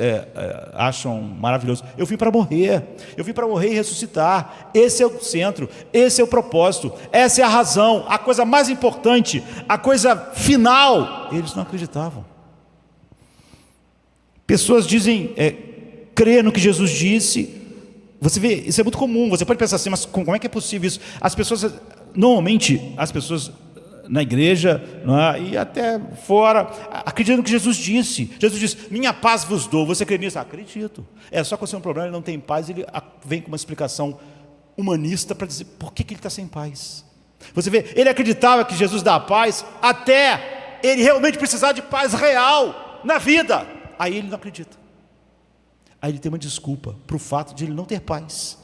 acham maravilhoso. Eu vim para morrer, eu vim para morrer e ressuscitar. Esse é o centro, esse é o propósito, essa é a razão, a coisa mais importante, a coisa final. Eles não acreditavam. Pessoas dizem crer no que Jesus disse. Você vê, isso é muito comum. Você pode pensar assim: mas como é que é possível isso? Normalmente as pessoas na igreja, e até fora, acreditam no que Jesus disse. Jesus disse: minha paz vos dou. Você crê nisso? Acredito. É só que você tem um problema, ele não tem paz, ele vem com uma explicação humanista para dizer por que ele está sem paz. Você vê, ele acreditava que Jesus dá a paz até ele realmente precisar de paz real na vida. Aí ele não acredita. Aí ele tem uma desculpa para o fato de ele não ter paz.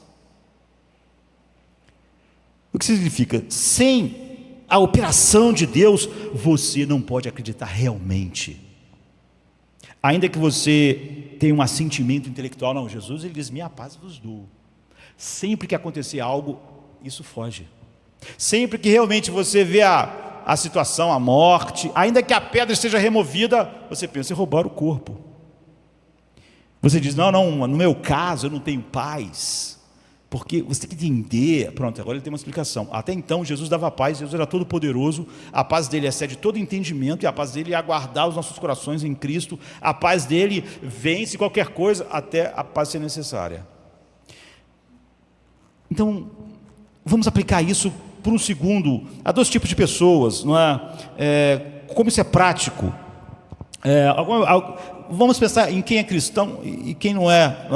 O que significa? Sem a operação de Deus, você não pode acreditar realmente. Ainda que você tenha um assentimento intelectual: não, Jesus, ele diz: minha paz vos dou. Sempre que acontecer algo, isso foge. Sempre que realmente você vê a situação, a morte, ainda que a pedra esteja removida, você pensa em roubar o corpo. Você diz: não, no meu caso eu não tenho paz, porque você tem que entender. Pronto, agora ele tem uma explicação. Até então Jesus dava paz, Jesus era todo poderoso, a paz dele excede todo entendimento, e a paz dele é aguardar os nossos corações em Cristo. A paz dele vence qualquer coisa, até a paz ser necessária. Então, vamos aplicar isso por um segundo a 2 tipos de pessoas, não é? Como isso é prático. Vamos pensar em quem é cristão e quem não é.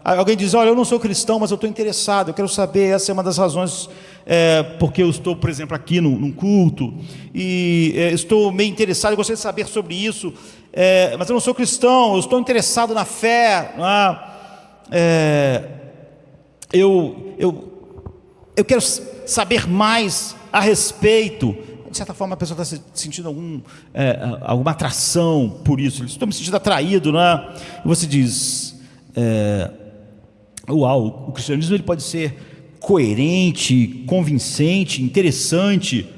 Alguém diz: olha, eu não sou cristão, mas eu estou interessado, eu quero saber. Essa é uma das razões porque eu estou, por exemplo, aqui num culto, e estou meio interessado, eu gostaria de saber sobre isso, mas eu não sou cristão, eu estou interessado na fé. eu quero saber mais a respeito. De certa forma, a pessoa está sentindo alguma atração por isso. Estou me sentindo atraído, né? E você diz, uau, o cristianismo ele pode ser coerente, convincente, interessante,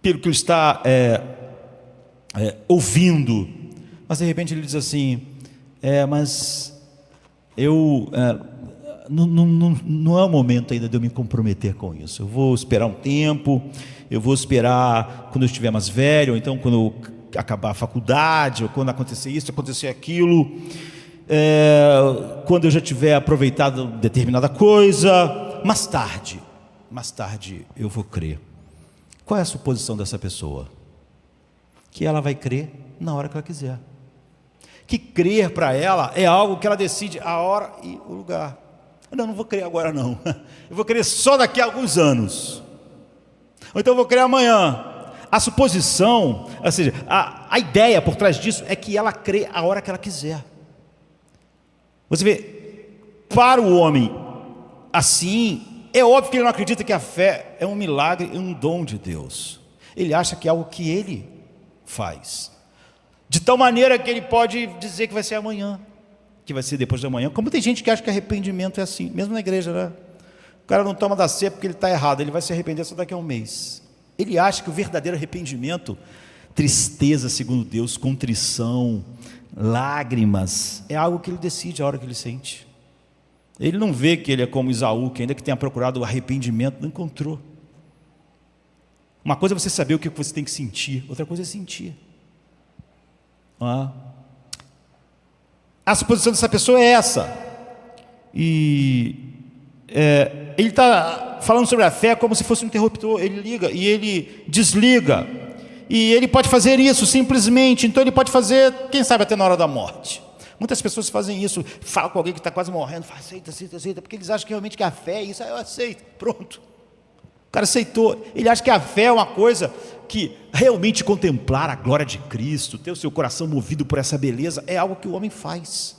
pelo que ele está ouvindo. Mas de repente ele diz assim, mas eu... não é o momento ainda de eu me comprometer com isso. Eu vou esperar um tempo, eu vou esperar quando eu estiver mais velho, ou então quando eu acabar a faculdade, ou quando acontecer isso, acontecer aquilo, quando eu já tiver aproveitado determinada coisa, mais tarde eu vou crer. Qual é a suposição dessa pessoa? Que ela vai crer na hora que ela quiser. Que crer para ela é algo que ela decide a hora e o lugar. Não vou crer agora não. Eu vou crer só daqui a alguns anos. Ou então eu vou crer amanhã. A suposição, ou seja, a ideia por trás disso é que ela crê a hora que ela quiser. Você vê, para o homem assim, é óbvio que ele não acredita que a fé é um milagre e um dom de Deus. Ele acha que é algo que ele faz. De tal maneira que ele pode dizer que vai ser amanhã, que vai ser depois de amanhã. Como tem gente que acha que arrependimento é assim, mesmo na igreja, né? O cara não toma da ceia porque ele está errado, ele vai se arrepender só daqui a um mês. Ele acha que o verdadeiro arrependimento, tristeza segundo Deus, contrição, lágrimas, é algo que ele decide a hora que ele sente. Ele não vê que ele é como Isaú, que ainda que tenha procurado o arrependimento, não encontrou. Uma coisa é você saber o que você tem que sentir, outra coisa é sentir. A suposição dessa pessoa é essa. E ele está falando sobre a fé como se fosse um interruptor. Ele liga e ele desliga. E ele pode fazer isso simplesmente. Então ele pode fazer, quem sabe até na hora da morte. Muitas pessoas fazem isso. Falam com alguém que está quase morrendo, fala, aceita, porque eles acham que realmente que a fé é isso. Eu aceito, pronto. O cara aceitou. Ele acha que a fé é uma coisa que realmente contemplar a glória de Cristo, ter o seu coração movido por essa beleza, é algo que o homem faz.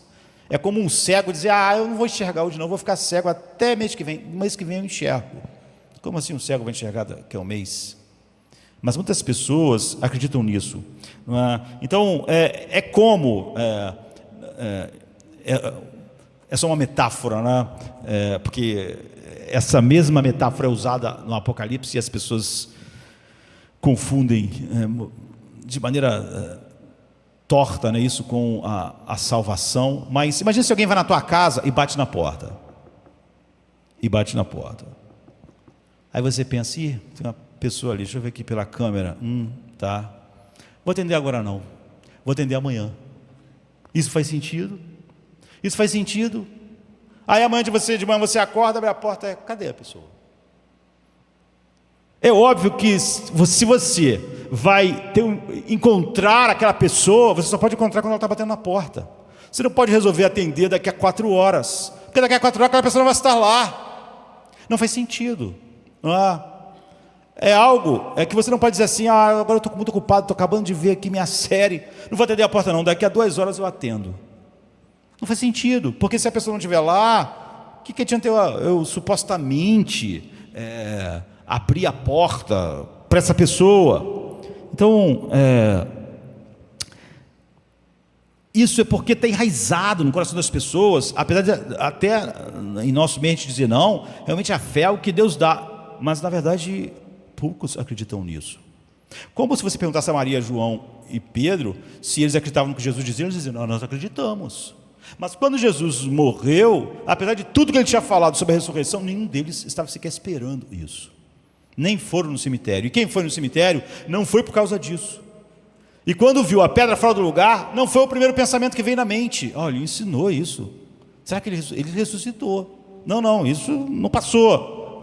É como um cego dizer, eu não vou enxergar hoje não, vou ficar cego até mês que vem. Mês que vem eu enxergo. Como assim um cego vai enxergar daqui a um mês? Mas muitas pessoas acreditam nisso. Então, é só uma metáfora, né? Porque essa mesma metáfora é usada no Apocalipse e as pessoas confundem de maneira torta, né, isso com a salvação. Mas imagina se alguém vai na tua casa e bate na porta. Aí você pensa, tem uma pessoa ali, deixa eu ver aqui pela câmera. Tá. Vou atender agora não. Vou atender amanhã. Isso faz sentido? Isso faz sentido? Aí amanhã de manhã você acorda, abre a porta, cadê a pessoa? É óbvio que se você vai encontrar aquela pessoa, você só pode encontrar quando ela está batendo na porta. Você não pode resolver atender daqui a 4 horas, porque daqui a 4 horas aquela pessoa não vai estar lá. Não faz sentido. É algo que você não pode dizer assim, agora eu estou muito ocupado, estou acabando de ver aqui minha série, não vou atender a porta não, daqui a 2 horas eu atendo. Não faz sentido, porque se a pessoa não estiver lá, o que adianta eu supostamente abrir a porta para essa pessoa? Então, isso é porque está enraizado no coração das pessoas, apesar de até em nosso meio a gente dizer não, realmente a fé é o que Deus dá, mas na verdade poucos acreditam nisso. Como se você perguntasse a Maria, João e Pedro, se eles acreditavam no que Jesus dizia, eles diziam, não, nós acreditamos. Mas quando Jesus morreu, apesar de tudo que ele tinha falado sobre a ressurreição, nenhum deles estava sequer esperando isso. Nem foram no cemitério. E quem foi no cemitério não foi por causa disso. E quando viu a pedra fora do lugar, não foi o primeiro pensamento que veio na mente. Olha, ele ensinou isso. Será que ele ressuscitou? Não, isso não passou.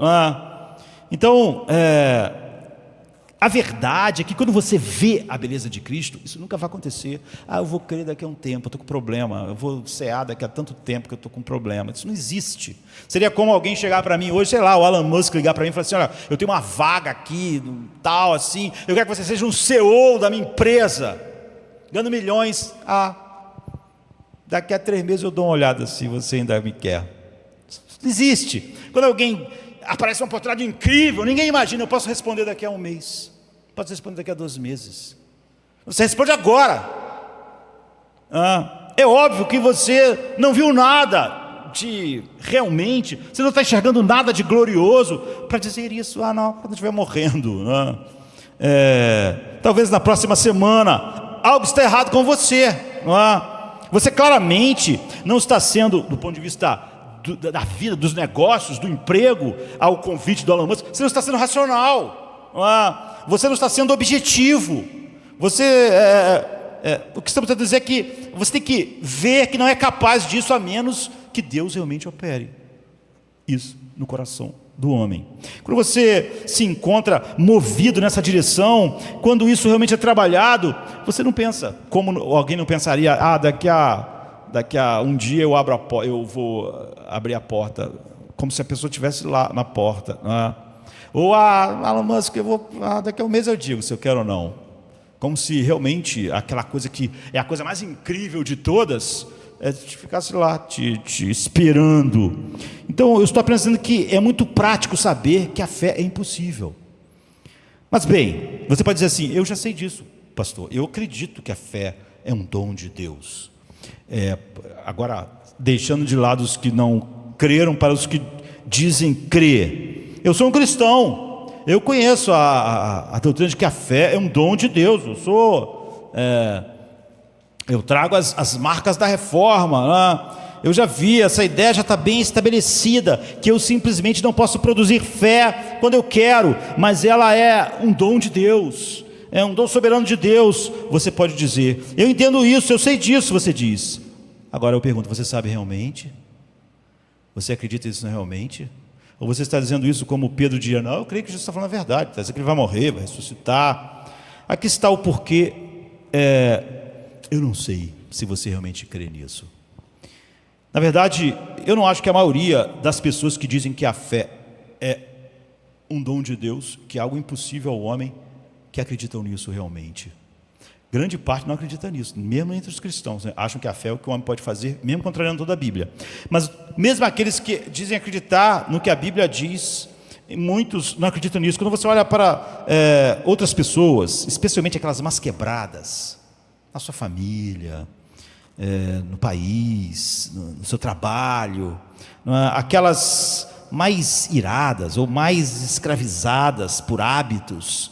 Então, a verdade é que quando você vê a beleza de Cristo, isso nunca vai acontecer. Eu vou crer daqui a um tempo, eu estou com problema. Eu vou cear daqui a tanto tempo que eu estou com problema. Isso não existe. Seria como alguém chegar para mim hoje, sei lá, o Elon Musk ligar para mim e falar assim, olha, eu tenho uma vaga aqui, tal, assim, eu quero que você seja um CEO da minha empresa, ganhando milhões. Daqui a 3 meses eu dou uma olhada se você ainda me quer. Isso não existe. Quando alguém aparece uma oportunidade incrível, ninguém imagina, eu posso responder daqui a um mês, posso responder daqui a 2 meses. Você responde agora. É óbvio que você não viu nada de realmente, você não está enxergando nada de glorioso para dizer isso, não, quando eu estiver morrendo. Talvez na próxima semana, algo está errado com você. Você claramente não está sendo, do ponto de vista da vida, dos negócios, do emprego, ao convite do Elon Musk, você não está sendo racional, você não está sendo objetivo. O que estamos tentando dizer é que você tem que ver que não é capaz disso, a menos que Deus realmente opere isso no coração do homem. Quando você se encontra movido nessa direção, quando isso realmente é trabalhado, você não pensa como alguém não pensaria, daqui a um dia eu vou abrir a porta, como se a pessoa estivesse lá na porta, ou Elon Musk, daqui a um mês eu digo se eu quero ou não, como se realmente aquela coisa que é a coisa mais incrível de todas ficasse lá te esperando. Então eu estou aprendendo que é muito prático saber que a fé é impossível. Mas bem, você pode dizer assim, eu já sei disso, pastor, eu acredito que a fé é um dom de Deus. Agora, deixando de lado os que não creram para os que dizem crer, eu sou um cristão, eu conheço a doutrina de que a fé é um dom de Deus, eu trago as marcas da reforma, eu já vi, essa ideia já está bem estabelecida, que eu simplesmente não posso produzir fé quando eu quero, mas ela é um dom de Deus, é um dom soberano de Deus. Você pode dizer, eu entendo isso, eu sei disso, você diz. Agora eu pergunto, você sabe realmente? Você acredita nisso realmente? Ou você está dizendo isso como Pedro dizia, não, eu creio que Jesus está falando a verdade, está dizendo que ele vai morrer, vai ressuscitar. Aqui está o porquê, eu não sei se você realmente crê nisso. Na verdade, eu não acho que a maioria das pessoas que dizem que a fé é um dom de Deus, que é algo impossível ao homem, que acreditam nisso realmente. Grande parte não acredita nisso, mesmo entre os cristãos, né? Acham que a fé é o que o homem pode fazer, mesmo contrariando toda a Bíblia. Mas mesmo aqueles que dizem acreditar no que a Bíblia diz, muitos não acreditam nisso. Quando você olha para outras pessoas, especialmente aquelas mais quebradas, na sua família, no país, no seu trabalho, aquelas mais iradas ou mais escravizadas por hábitos,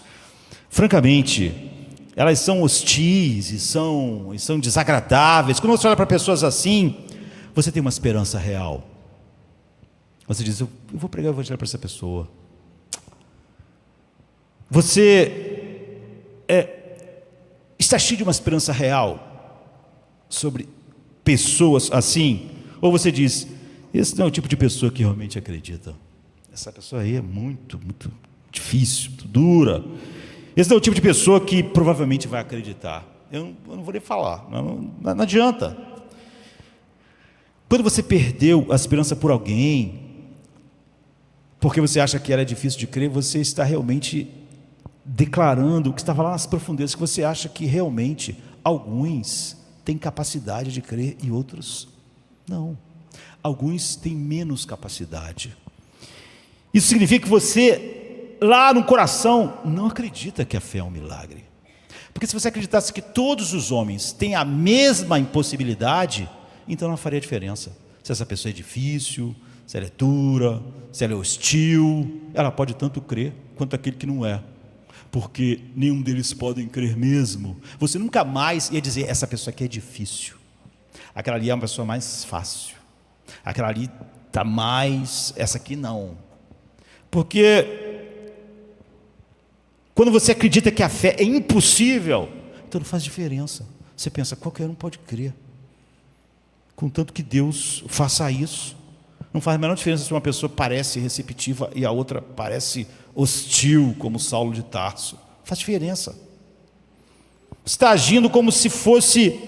francamente, elas são hostis e são desagradáveis. Quando você olha para pessoas assim, você tem uma esperança real. Você diz, eu vou pregar o evangelho para essa pessoa. Você está cheio de uma esperança real sobre pessoas assim? Ou você diz, esse não é o tipo de pessoa que realmente acredita. Essa pessoa aí é muito, muito difícil, muito dura. Esse não é o tipo de pessoa que provavelmente vai acreditar. Eu não vou nem falar, não adianta. Quando você perdeu a esperança por alguém, porque você acha que ela é difícil de crer, você está realmente declarando o que estava lá nas profundezas, que você acha que realmente alguns têm capacidade de crer e outros não. Alguns têm menos capacidade. Isso significa que você, lá no coração, não acredita que a fé é um milagre. Porque se você acreditasse que todos os homens têm a mesma impossibilidade, então não faria diferença. Se essa pessoa é difícil, se ela é dura, se ela é hostil, ela pode tanto crer quanto aquele que não é. Porque nenhum deles podem crer mesmo. Você nunca mais ia dizer, essa pessoa aqui é difícil. Aquela ali é uma pessoa mais fácil. Aquela ali está mais, essa aqui não. Porque quando você acredita que a fé é impossível, então não faz diferença. Você pensa, qualquer um pode crer. Contanto que Deus faça isso. Não faz a menor diferença se uma pessoa parece receptiva e a outra parece hostil, como Saulo de Tarso. Faz diferença. Você está agindo como se fosse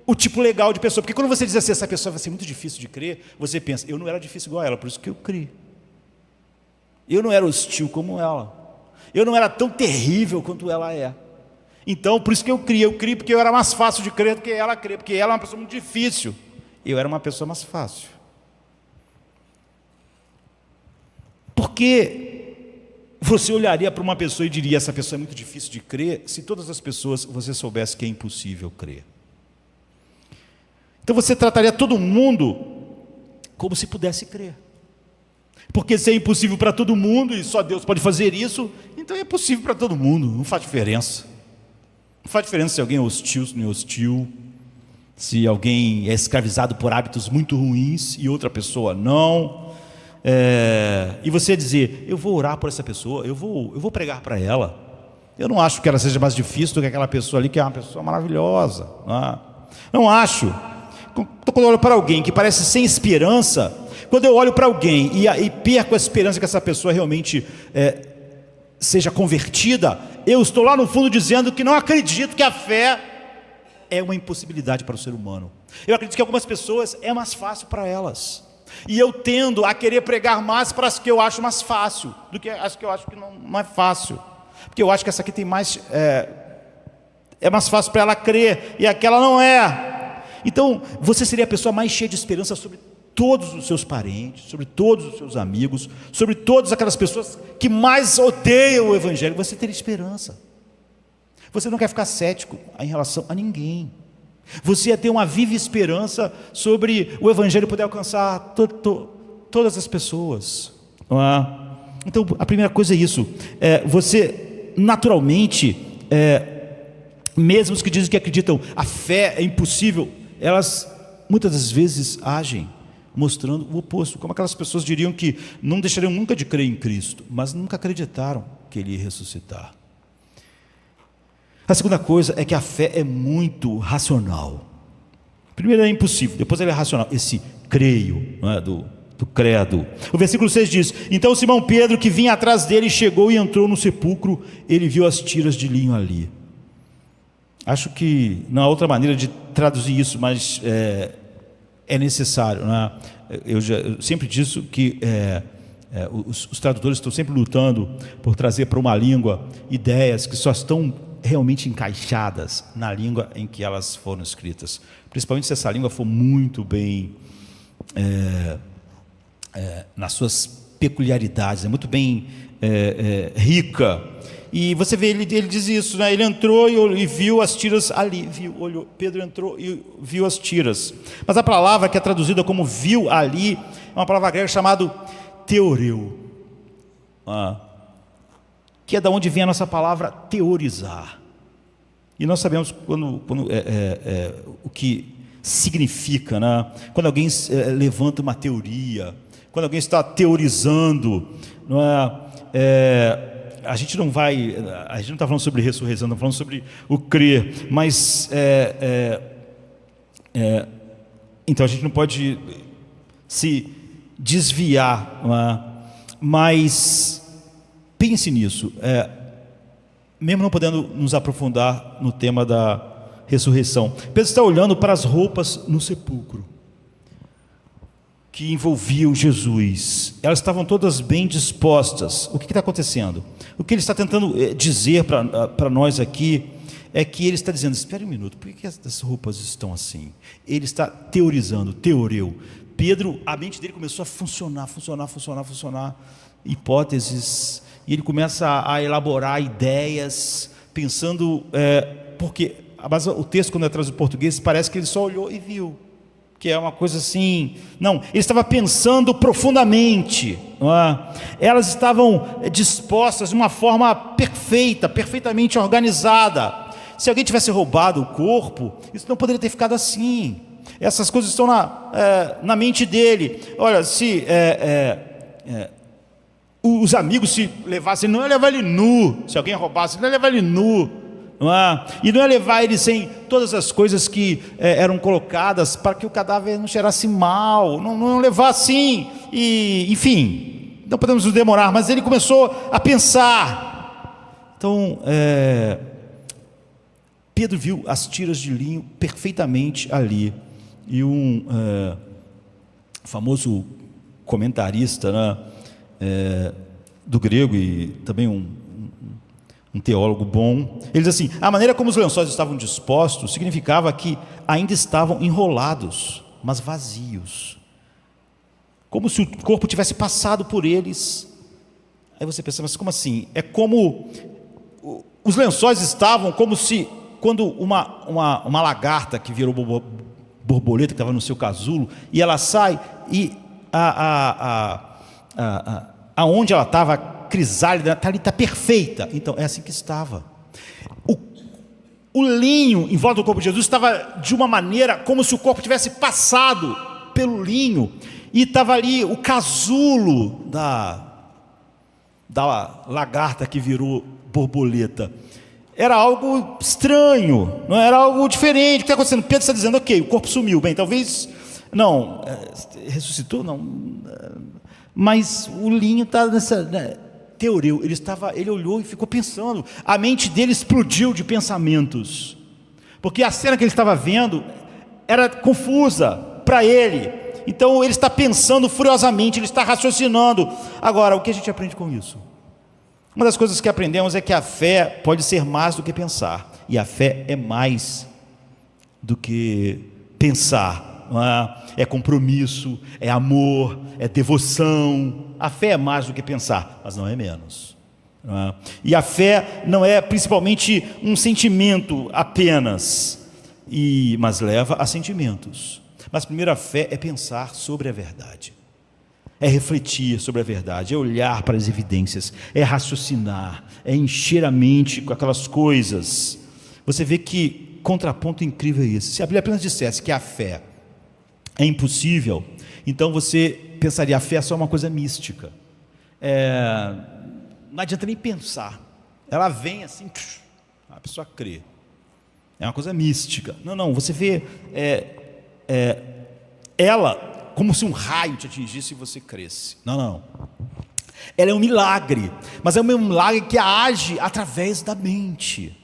o tipo legal de pessoa. Porque quando você diz assim, essa pessoa vai ser muito difícil de crer, você pensa, eu não era difícil igual a ela, por isso que eu criei. Eu não era hostil como ela. Eu não era tão terrível quanto ela é. Então, por isso que eu criei porque eu era mais fácil de crer do que ela crer, porque ela é uma pessoa muito difícil. Eu era uma pessoa mais fácil. Por Porque você olharia para uma pessoa e diria: essa pessoa é muito difícil de crer, se todas as pessoas você soubesse que é impossível crer. Então você trataria todo mundo como se pudesse crer. Porque se é impossível para todo mundo e só Deus pode fazer isso, então é possível para todo mundo, não faz diferença. Não faz diferença se alguém é hostil, se não é hostil, se alguém é escravizado por hábitos muito ruins e outra pessoa não. E você dizer: eu vou orar por essa pessoa, eu vou pregar para ela. Eu não acho que ela seja mais difícil do que aquela pessoa ali, que é uma pessoa maravilhosa. Não acho. Quando eu olho para alguém que parece sem esperança, quando eu olho para alguém e perco a esperança que essa pessoa realmente seja convertida, eu estou lá no fundo dizendo que não acredito que a fé é uma impossibilidade para o ser humano. Eu acredito que algumas pessoas é mais fácil para elas. E eu tendo a querer pregar mais para as que eu acho mais fácil do que as que eu acho que não é fácil. Porque eu acho que essa aqui tem mais... é mais fácil para ela crer e aquela não é. Então, você seria a pessoa mais cheia de esperança sobre todos os seus parentes, sobre todos os seus amigos, sobre todas aquelas pessoas que mais odeiam o Evangelho. Você teria esperança. Você não quer ficar cético em relação a ninguém. Você ia ter uma viva esperança sobre o Evangelho poder alcançar todas as pessoas. Não é? Então, a primeira coisa é isso. Você, naturalmente, mesmo os que dizem que acreditam, a fé é impossível, elas muitas das vezes agem mostrando o oposto, como aquelas pessoas diriam que não deixariam nunca de crer em Cristo, mas nunca acreditaram que Ele ia ressuscitar. A segunda coisa é que a fé é muito racional. Primeiro é impossível, depois ela é racional. Esse creio, não é, do credo. O versículo 6 diz: então Simão Pedro, que vinha atrás dele, chegou e entrou no sepulcro. Ele viu as tiras de linho ali. Acho que não há outra maneira de traduzir isso, mas é necessário, não é? Eu sempre disse que os tradutores estão sempre lutando por trazer para uma língua ideias que só estão realmente encaixadas na língua em que elas foram escritas, principalmente se essa língua for muito bem nas suas peculiaridades, muito bem rica. E você vê, ele diz isso, né? Ele entrou e viu as tiras ali, olhou. Pedro entrou e viu as tiras. Mas a palavra que é traduzida como viu ali é uma palavra grega chamada teoreu, que é da onde vem a nossa palavra teorizar. E nós sabemos o que significa, né? Quando alguém levanta uma teoria, quando alguém está teorizando, não é? A gente não está falando sobre ressurreição, não está falando sobre o crer, mas então a gente não pode se desviar, não é? Mas pense nisso, mesmo não podendo nos aprofundar no tema da ressurreição. Pedro está olhando para as roupas no sepulcro que envolviam Jesus. Elas estavam todas bem dispostas. O que está acontecendo? O que ele está tentando dizer para nós aqui é que ele está dizendo: espere um minuto, por que essas roupas estão assim? Ele está teorizando, teoreu. Pedro, a mente dele começou a funcionar, hipóteses, e ele começa a elaborar ideias, pensando, porque o texto, quando é traduzido em português, parece que ele só olhou e viu, que é uma coisa assim. Não, ele estava pensando profundamente, não é? Elas estavam dispostas de uma forma perfeita, perfeitamente organizada. Se alguém tivesse roubado o corpo, isso não poderia ter ficado assim. Essas coisas estão na mente dele. Olha, se os amigos se levassem, não ia levar ele nu. Se alguém roubasse, não ia levar ele nu. Não é? E não ia levar ele sem todas as coisas que eram colocadas para que o cadáver não cheirasse mal, não levar assim, e, enfim, não podemos nos demorar, mas ele começou a pensar. Então, Pedro viu as tiras de linho perfeitamente ali, e um famoso comentarista, né, do grego, e também um teólogo bom, ele diz assim: a maneira como os lençóis estavam dispostos significava que ainda estavam enrolados, mas vazios, como se o corpo tivesse passado por eles Aí você pensa, mas como assim? É como os lençóis estavam como se, quando uma lagarta que virou borboleta, que estava no seu casulo, e ela sai, e aonde ela estava, crisálida, está perfeita. Então, é assim que estava. O linho em volta do corpo de Jesus estava de uma maneira como se o corpo tivesse passado pelo linho, e estava ali o casulo da lagarta que virou borboleta. Era algo estranho, não era algo diferente. O que está acontecendo? Pedro está dizendo, ok, o corpo sumiu, bem, talvez, não, ressuscitou, não, mas o linho está nessa, né, teoria. Ele olhou e ficou pensando, a mente dele explodiu de pensamentos, porque a cena que ele estava vendo era confusa para ele. Então ele está pensando furiosamente, ele está raciocinando. Agora, o que a gente aprende com isso? Uma das coisas que aprendemos é que a fé pode ser mais do que pensar, e a fé é mais do que pensar, não é compromisso, é amor, é devoção. A fé é mais do que pensar, mas não é menos, não é? E a fé não é principalmente um sentimento apenas, mas leva a sentimentos. Mas primeiro, a fé é pensar sobre a verdade, é refletir sobre a verdade, é olhar para as evidências, é raciocinar, é encher a mente com aquelas coisas. Você vê que contraponto incrível é esse. Se a Bíblia apenas dissesse que a fé é impossível, então você pensaria, a fé é só uma coisa mística, não adianta nem pensar, ela vem assim, a pessoa crê, é uma coisa mística. Não, você vê ela como se um raio te atingisse e você cresce. Não. Ela é um milagre, mas é um milagre que age através da mente.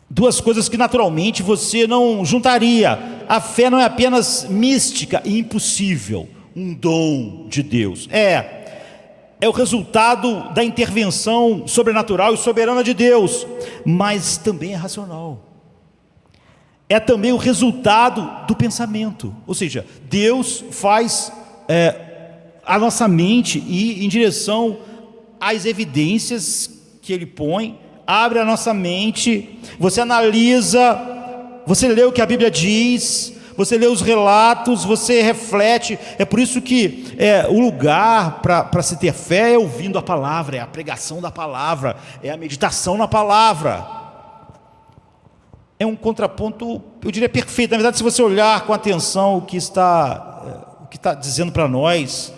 Duas coisas que naturalmente você não juntaria. A fé não é apenas mística e impossível, um dom de Deus. É o resultado da intervenção sobrenatural e soberana de Deus, mas também é racional. É também o resultado do pensamento, ou seja, Deus faz a nossa mente ir em direção às evidências que Ele põe, abre a nossa mente, você analisa, você lê o que a Bíblia diz, você lê os relatos, você reflete. É por isso que o lugar para se ter fé é ouvindo a palavra, é a pregação da palavra, é a meditação na palavra. É um contraponto, eu diria, perfeito. Na verdade, se você olhar com atenção o que está dizendo para nós,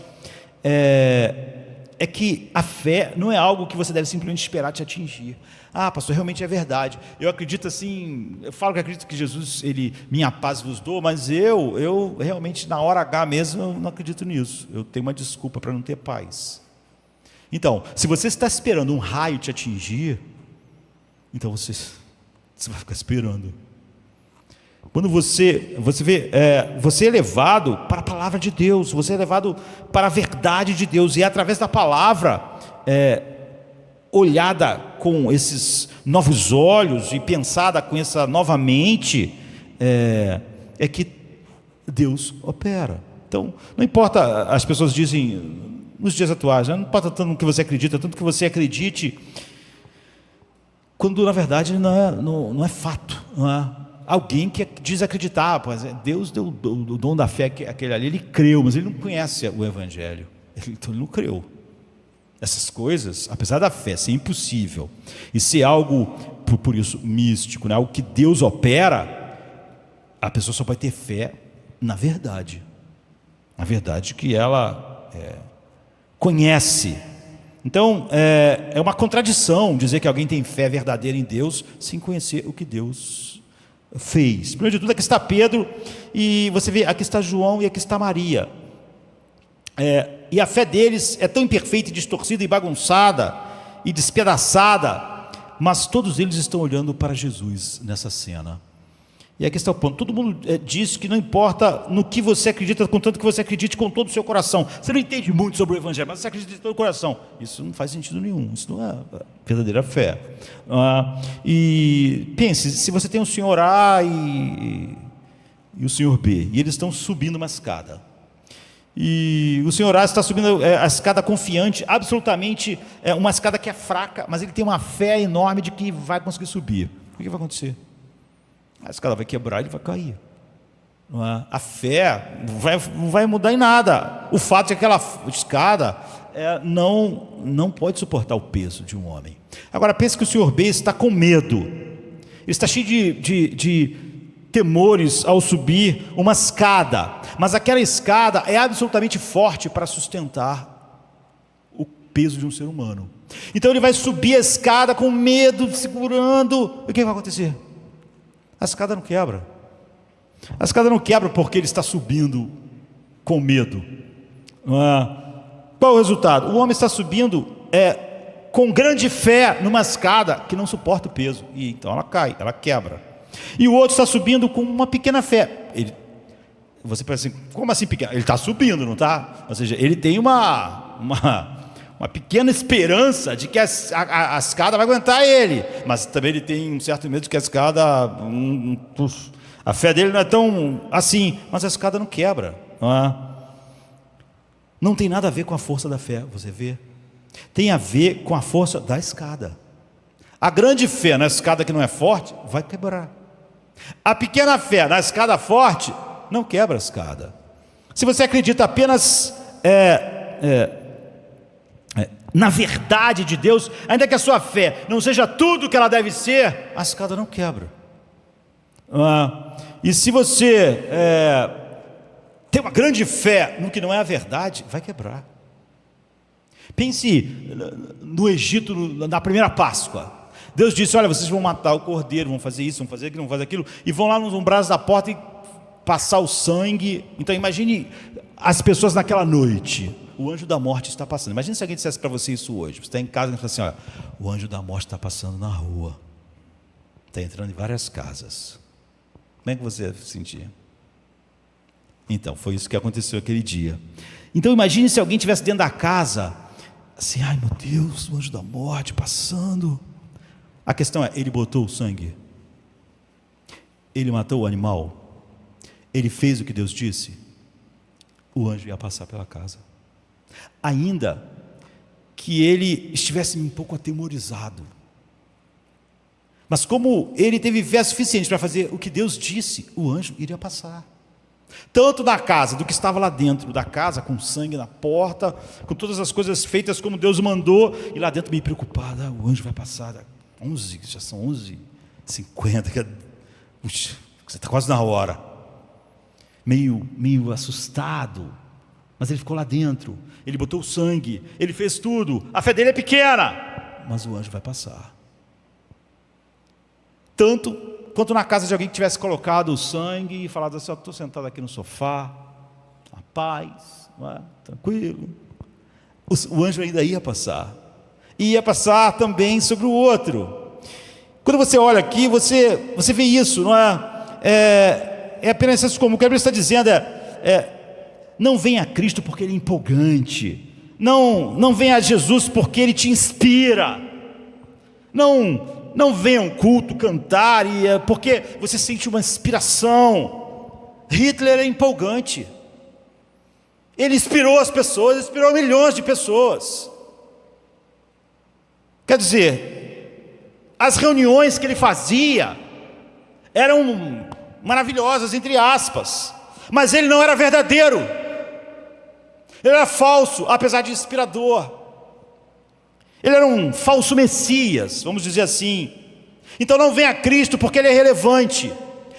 é que a fé não é algo que você deve simplesmente esperar te atingir. Pastor, realmente é verdade. Eu acredito assim, eu falo que acredito que Jesus, minha paz vos dou, mas eu realmente, na hora H mesmo, eu não acredito nisso. Eu tenho uma desculpa para não ter paz. Então, se você está esperando um raio te atingir, então você vai ficar esperando. Quando você vê, você é levado para a palavra de Deus, você é levado para a verdade de Deus, e é através da palavra, olhada com esses novos olhos e pensada com essa nova mente, é que Deus opera. Então, não importa, as pessoas dizem nos dias atuais, não importa tanto no que você acredita, tanto que você acredite, quando na verdade não é fato, não é? Alguém que diz acreditar, pois Deus deu o dom da fé, aquele ali, ele creu, mas ele não conhece o Evangelho, então ele não creu. Essas coisas, apesar da fé ser impossível e ser algo, por isso, místico, né? Algo que Deus opera, a pessoa só vai ter fé na verdade que ela conhece. Então, é uma contradição dizer que alguém tem fé verdadeira em Deus sem conhecer o que Deus fez. Primeiro de tudo, aqui está Pedro, e você vê, aqui está João e aqui está Maria. E a fé deles é tão imperfeita e distorcida e bagunçada e despedaçada, mas todos eles estão olhando para Jesus nessa cena. E aqui está o ponto, todo mundo diz que não importa no que você acredita, contanto que você acredite com todo o seu coração. Você não entende muito sobre o Evangelho, mas você acredita de todo o coração. Isso não faz sentido nenhum, isso não é verdadeira fé. E pense, se você tem um senhor A e o senhor B, e eles estão subindo uma escada, E o senhor Asa está subindo a escada confiante, absolutamente, uma escada que é fraca, mas ele tem uma fé enorme de que vai conseguir subir. O que vai acontecer? A escada vai quebrar e ele vai cair. Não é? A fé não vai mudar em nada. O fato de que aquela escada não pode suportar o peso de um homem. Agora pense que o senhor B está com medo. Ele está cheio de temores ao subir uma escada, mas aquela escada é absolutamente forte para sustentar o peso de um ser humano. Então ele vai subir a escada com medo, segurando. E o que vai acontecer? A escada não quebra. A escada não quebra porque ele está subindo com medo. Qual o resultado? O homem está subindo com grande fé numa escada que não suporta o peso, e então ela cai, ela quebra. E o outro está subindo com uma pequena fé. Você pensa assim, como assim pequena? Ele está subindo, não está? Ou seja, ele tem uma pequena esperança de que a escada vai aguentar ele, mas também ele tem um certo medo de que a escada, a fé dele não é tão assim, mas a escada não quebra. Não tem nada a ver com a força da fé, você vê? Tem a ver com a força da escada. A grande fé na escada que não é forte, vai quebrar. A pequena fé na escada forte, não quebra a escada. Se você acredita apenas na verdade de Deus, ainda que a sua fé não seja tudo o que ela deve ser, a escada não quebra. E se você tem uma grande fé no que não é a verdade, vai quebrar. Pense no Egito, na primeira Páscoa. Deus disse, olha, vocês vão matar o cordeiro, vão fazer isso, vão fazer aquilo, vão fazer aquilo, e vão lá nos umbrais da porta e passar o sangue. Então imagine as pessoas naquela noite, o anjo da morte está passando. Imagine se alguém dissesse para você isso hoje. Você está em casa e fala assim, olha, o anjo da morte está passando na rua, está entrando em várias casas. Como é que você ia se sentir? Então, foi isso que aconteceu aquele dia. Então imagine se alguém estivesse dentro da casa, assim, ai meu Deus, o anjo da morte passando. A questão é, ele botou o sangue, ele matou o animal, ele fez o que Deus disse, o anjo ia passar pela casa, ainda que ele estivesse um pouco atemorizado, mas como ele teve fé suficiente para fazer o que Deus disse, o anjo iria passar, tanto na casa, do que estava lá dentro da casa, com sangue na porta, com todas as coisas feitas como Deus mandou, e lá dentro meio preocupado, o anjo vai passar, já são 11h50, você está quase na hora, meio assustado, mas ele ficou lá dentro, ele botou o sangue, ele fez tudo, a fé dele é pequena, mas o anjo vai passar. Tanto quanto na casa de alguém que tivesse colocado o sangue e falado assim, estou sentado aqui no sofá, a paz, tranquilo, o anjo ainda ia passar, e ia passar também sobre o outro. Quando você olha aqui, você vê isso, não é? É apenas isso, como o que a Bíblia está dizendo, não venha a Cristo porque Ele é empolgante, não venha a Jesus porque Ele te inspira, não venha a um culto cantar porque você sente uma inspiração. Hitler é empolgante, ele inspirou as pessoas, inspirou milhões de pessoas. Quer dizer, as reuniões que ele fazia eram maravilhosas, entre aspas, mas ele não era verdadeiro, ele era falso, apesar de inspirador. Ele era um falso Messias, vamos dizer assim. Então não venha a Cristo porque Ele é relevante.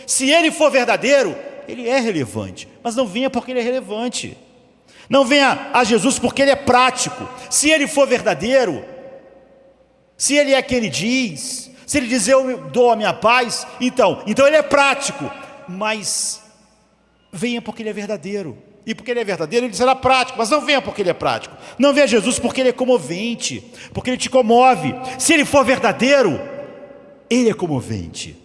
Se Ele for verdadeiro, Ele é relevante, mas não venha porque Ele é relevante. Não venha a Jesus porque Ele é prático. Se Ele for verdadeiro, se Ele é quem Ele diz, se Ele diz eu dou a minha paz, então Ele é prático, mas venha porque Ele é verdadeiro. E porque Ele é verdadeiro, Ele será prático, mas não venha porque Ele é prático. Não venha a Jesus porque Ele é comovente, porque Ele te comove. Se Ele for verdadeiro, Ele é comovente.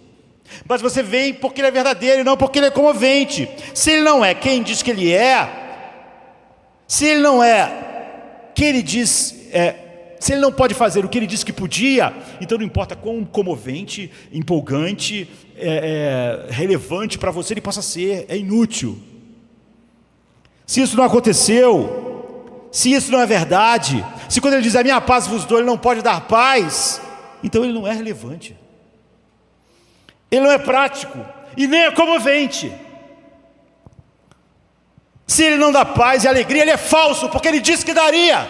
Mas você vem porque Ele é verdadeiro e não porque Ele é comovente. Se Ele não é quem diz que Ele é, se Ele não é quem Ele diz, se Ele não pode fazer o que Ele disse que podia, então não importa quão comovente, empolgante, relevante para você Ele possa ser, é inútil. Se isso não aconteceu, se isso não é verdade, se quando ele diz a minha paz vos dou, ele não pode dar paz, então ele não é relevante, ele não é prático e nem é comovente. Se ele não dá paz e alegria, ele é falso, porque ele disse que daria,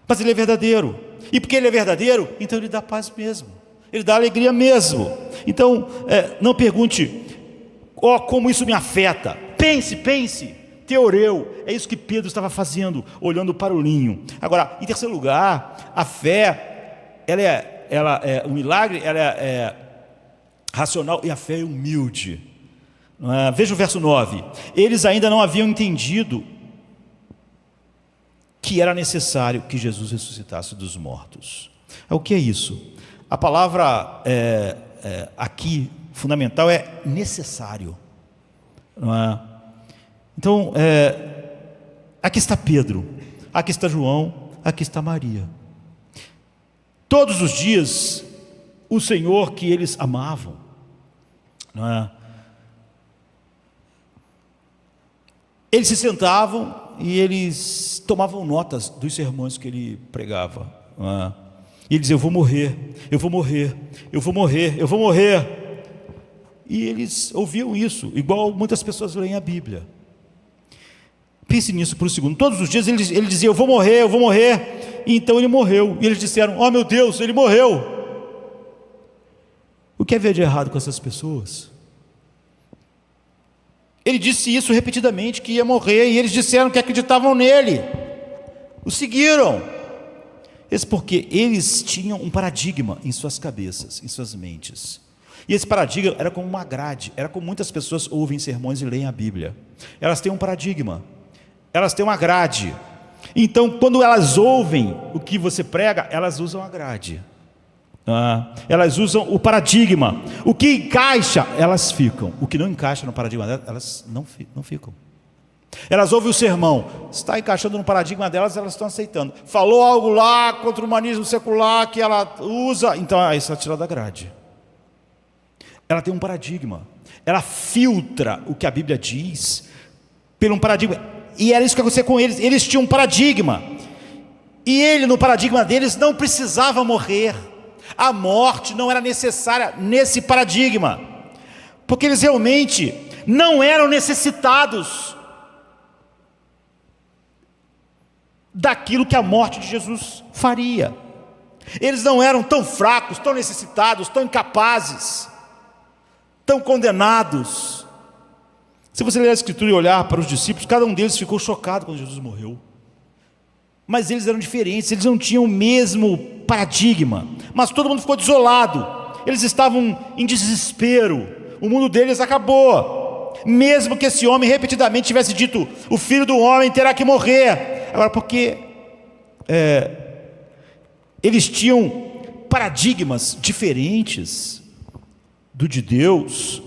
mas ele é verdadeiro, e porque ele é verdadeiro, então ele dá paz mesmo, ele dá alegria mesmo. Então não pergunte, como isso me afeta. Pense, teoreu. É isso que Pedro estava fazendo, olhando para o linho. Agora, em terceiro lugar, a fé, o milagre, ela é racional e a fé é humilde. Veja o verso 9. Eles ainda não haviam entendido que era necessário que Jesus ressuscitasse dos mortos. O que é isso? A palavra aqui fundamental é necessário. Não é? Então, aqui está Pedro, aqui está João, aqui está Maria. Todos os dias, o Senhor que eles amavam, não é? Eles se sentavam e eles tomavam notas dos sermões que ele pregava. Não é? E ele dizia, eu vou morrer. E eles ouviam isso, igual muitas pessoas leem a Bíblia. Pense nisso por um segundo. Todos os dias ele dizia, eu vou morrer. E então ele morreu. E eles disseram, oh meu Deus, ele morreu. O que havia de errado com essas pessoas? Ele disse isso repetidamente, que ia morrer. E eles disseram que acreditavam nele. O seguiram. Isso porque eles tinham um paradigma em suas cabeças, em suas mentes. E esse paradigma era como uma grade, era como muitas pessoas ouvem sermões e leem a Bíblia. Elas têm um paradigma, elas têm uma grade. Então, quando elas ouvem o que você prega, elas usam a grade. Elas usam o paradigma. O que encaixa, elas ficam. O que não encaixa no paradigma delas, elas não ficam. Elas ouvem o sermão, está encaixando no paradigma delas, elas estão aceitando. Falou algo lá contra o humanismo secular que ela usa, então isso ela tira da grade. Ela tem um paradigma, ela filtra o que a Bíblia diz pelo um paradigma. E era isso que acontecia com eles. Eles tinham um paradigma, e ele, no paradigma deles, não precisava morrer. A morte não era necessária nesse paradigma, porque eles realmente não eram necessitados daquilo que a morte de Jesus faria. Eles não eram tão fracos, tão necessitados, tão incapazes, tão condenados. Se você ler a Escritura e olhar para os discípulos, cada um deles ficou chocado quando Jesus morreu. Mas eles eram diferentes, eles não tinham o mesmo paradigma. Mas todo mundo ficou desolado, eles estavam em desespero, o mundo deles acabou. Mesmo que esse homem repetidamente tivesse dito, o filho do homem terá que morrer. Agora, porque eles tinham paradigmas diferentes do de Deus,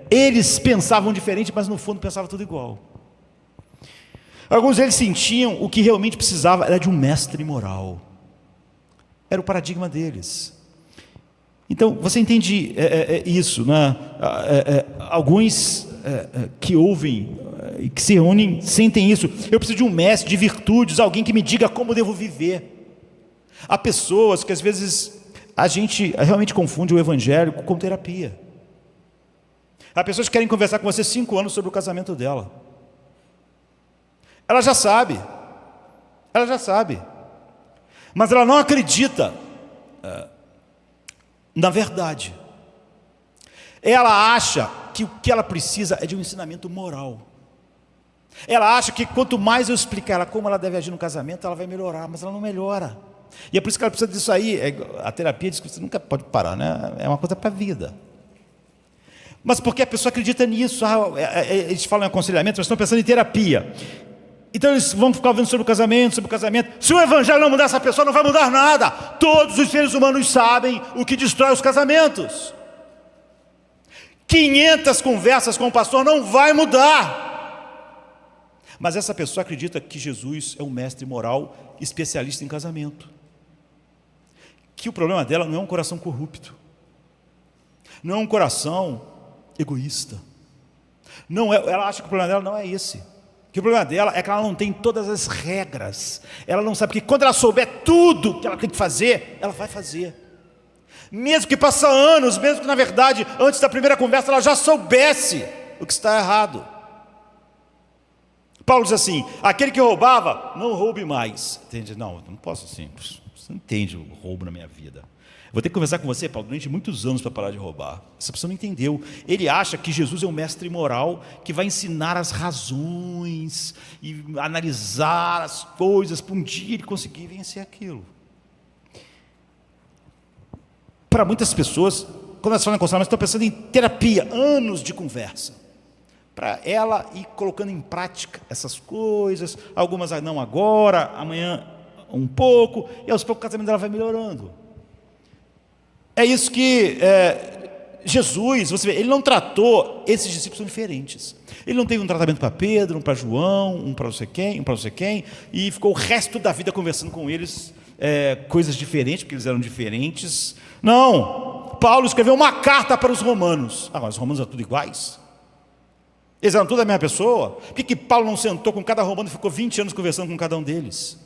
eles pensavam diferente, mas no fundo pensavam tudo igual. Alguns deles sentiam o que realmente precisava era de um mestre moral. Era o paradigma deles. Então, você entende isso, né? Alguns que ouvem e que se reúnem sentem isso. Eu preciso de um mestre de virtudes, alguém que me diga como eu devo viver. Há pessoas que às vezes a gente realmente confunde o evangélico com terapia. Há pessoas que querem conversar com você 5 anos sobre o casamento dela. Ela já sabe, mas ela não acredita na verdade. Ela acha que o que ela precisa é de um ensinamento moral. Ela acha que quanto mais eu explicar ela como ela deve agir no casamento, ela vai melhorar, mas ela não melhora. E é por isso que ela precisa disso aí. A terapia diz que você nunca pode parar, né? É uma coisa para a vida. Mas porque a pessoa acredita nisso, eles falam em aconselhamento, mas estão pensando em terapia. Então eles vão ficar ouvindo sobre o casamento. Se o evangelho não mudar essa pessoa, não vai mudar nada. Todos os seres humanos sabem o que destrói os casamentos. 500 conversas com o pastor não vai mudar. Mas essa pessoa acredita que Jesus é um mestre moral, especialista em casamento. Que o problema dela não é um coração corrupto, não é um coração egoísta, Não é, ela acha que o problema dela não é esse. Que o problema dela é que ela não tem todas as regras. Ela não sabe que quando ela souber tudo que ela tem que fazer, ela vai fazer. Mesmo que passe anos, mesmo que na verdade, antes da primeira conversa, ela já soubesse o que está errado. Paulo diz assim: aquele que roubava, não roube mais. Entende? Não, eu não posso assim. Você não entende o roubo na minha vida. Vou ter que conversar com você, Paulo, durante muitos anos para parar de roubar. Essa pessoa não entendeu. Ele acha que Jesus é um mestre moral que vai ensinar as razões e analisar as coisas para um dia ele conseguir vencer aquilo. Para muitas pessoas, quando elas falam em aconselhamento, estão pensando em terapia, anos de conversa. Para ela ir colocando em prática essas coisas, algumas não agora, amanhã um pouco, e aos poucos o casamento dela vai melhorando. É isso que Jesus, você vê, ele não tratou, esses discípulos são diferentes. Ele não teve um tratamento para Pedro, um para João, um para não sei quem, um para não sei quem, e ficou o resto da vida conversando com eles, coisas diferentes, porque eles eram diferentes. Não, Paulo escreveu uma carta para os romanos. Agora, os romanos eram tudo iguais? Eles eram tudo a mesma pessoa? Por que Paulo não sentou com cada romano e ficou 20 anos conversando com cada um deles?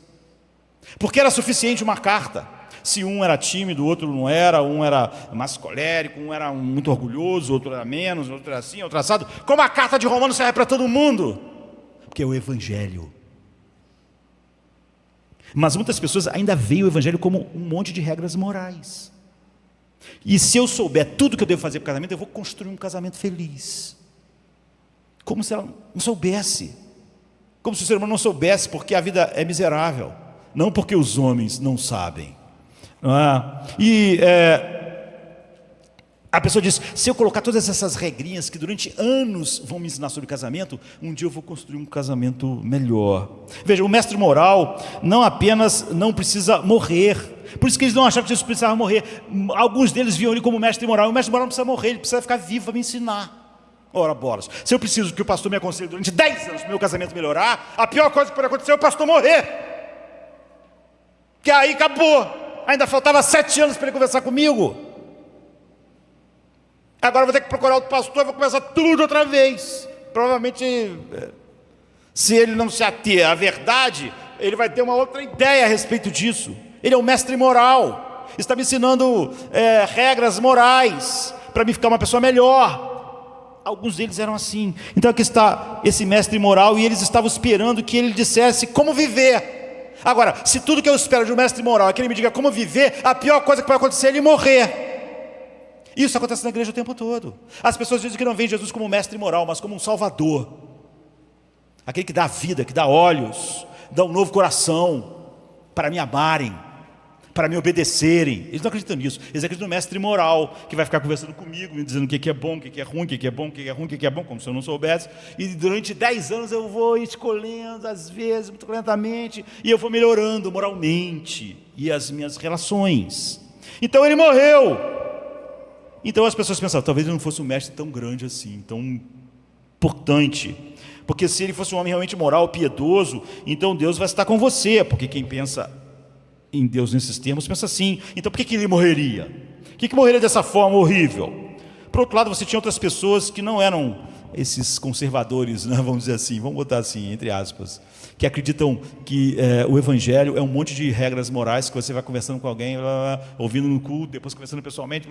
Porque era suficiente uma carta. Se um era tímido, o outro não era, um era mais colérico, um era muito orgulhoso, outro era menos, outro era assim, outro assado. Como a carta de Romanos serve para todo mundo? Porque é o Evangelho. Mas muitas pessoas ainda veem o Evangelho como um monte de regras morais. E se eu souber tudo que eu devo fazer para o casamento, eu vou construir um casamento feliz. Como se ela não soubesse. Como se o ser humano não soubesse, porque a vida é miserável. Não porque os homens não sabem. A pessoa diz: se eu colocar todas essas regrinhas que durante anos vão me ensinar sobre casamento, um dia eu vou construir um casamento melhor. Veja, o mestre moral não apenas não precisa morrer. Por isso que eles não achavam que Jesus precisava morrer. Alguns deles viam ele como mestre moral. O mestre moral não precisa morrer, ele precisa ficar vivo para me ensinar. Ora, bolas, se eu preciso que o pastor me aconselhe durante 10 anos para o meu casamento melhorar, a pior coisa que pode acontecer é o pastor morrer. Que aí acabou. Ainda faltava 7 anos para ele conversar comigo. Agora eu vou ter que procurar outro pastor e vou começar tudo outra vez. Provavelmente, se ele não se ater à verdade, ele vai ter uma outra ideia a respeito disso. Ele é um mestre moral. Está me ensinando regras morais para me ficar uma pessoa melhor. Alguns deles eram assim. Então aqui está esse mestre moral, e eles estavam esperando que ele dissesse como viver. Agora, se tudo que eu espero de um mestre moral é que ele me diga como viver, a pior coisa que pode acontecer é ele morrer. Isso acontece na igreja o tempo todo. As pessoas dizem que não veem Jesus como um mestre moral, mas como um salvador. Aquele que dá vida, que dá olhos, dá um novo coração para me amarem, para me obedecerem. Eles não acreditam nisso. Eles acreditam no mestre moral, que vai ficar conversando comigo, me dizendo o que é bom, o que é ruim, o que é bom, o que é ruim, o que é bom, como se eu não soubesse. E durante 10 anos eu vou escolhendo, às vezes, muito lentamente, e eu vou melhorando moralmente e as minhas relações. Então ele morreu. Então as pessoas pensavam: talvez ele não fosse um mestre tão grande assim, tão importante. Porque se ele fosse um homem realmente moral, piedoso, então Deus vai estar com você. Porque quem pensa em Deus nesses termos pensa assim: então por que ele morreria? Por que morreria dessa forma horrível? Por outro lado, você tinha outras pessoas que não eram esses conservadores, né, vamos dizer assim, vamos botar assim, entre aspas, que acreditam que o Evangelho é um monte de regras morais que você vai conversando com alguém, ouvindo no culto, depois conversando pessoalmente,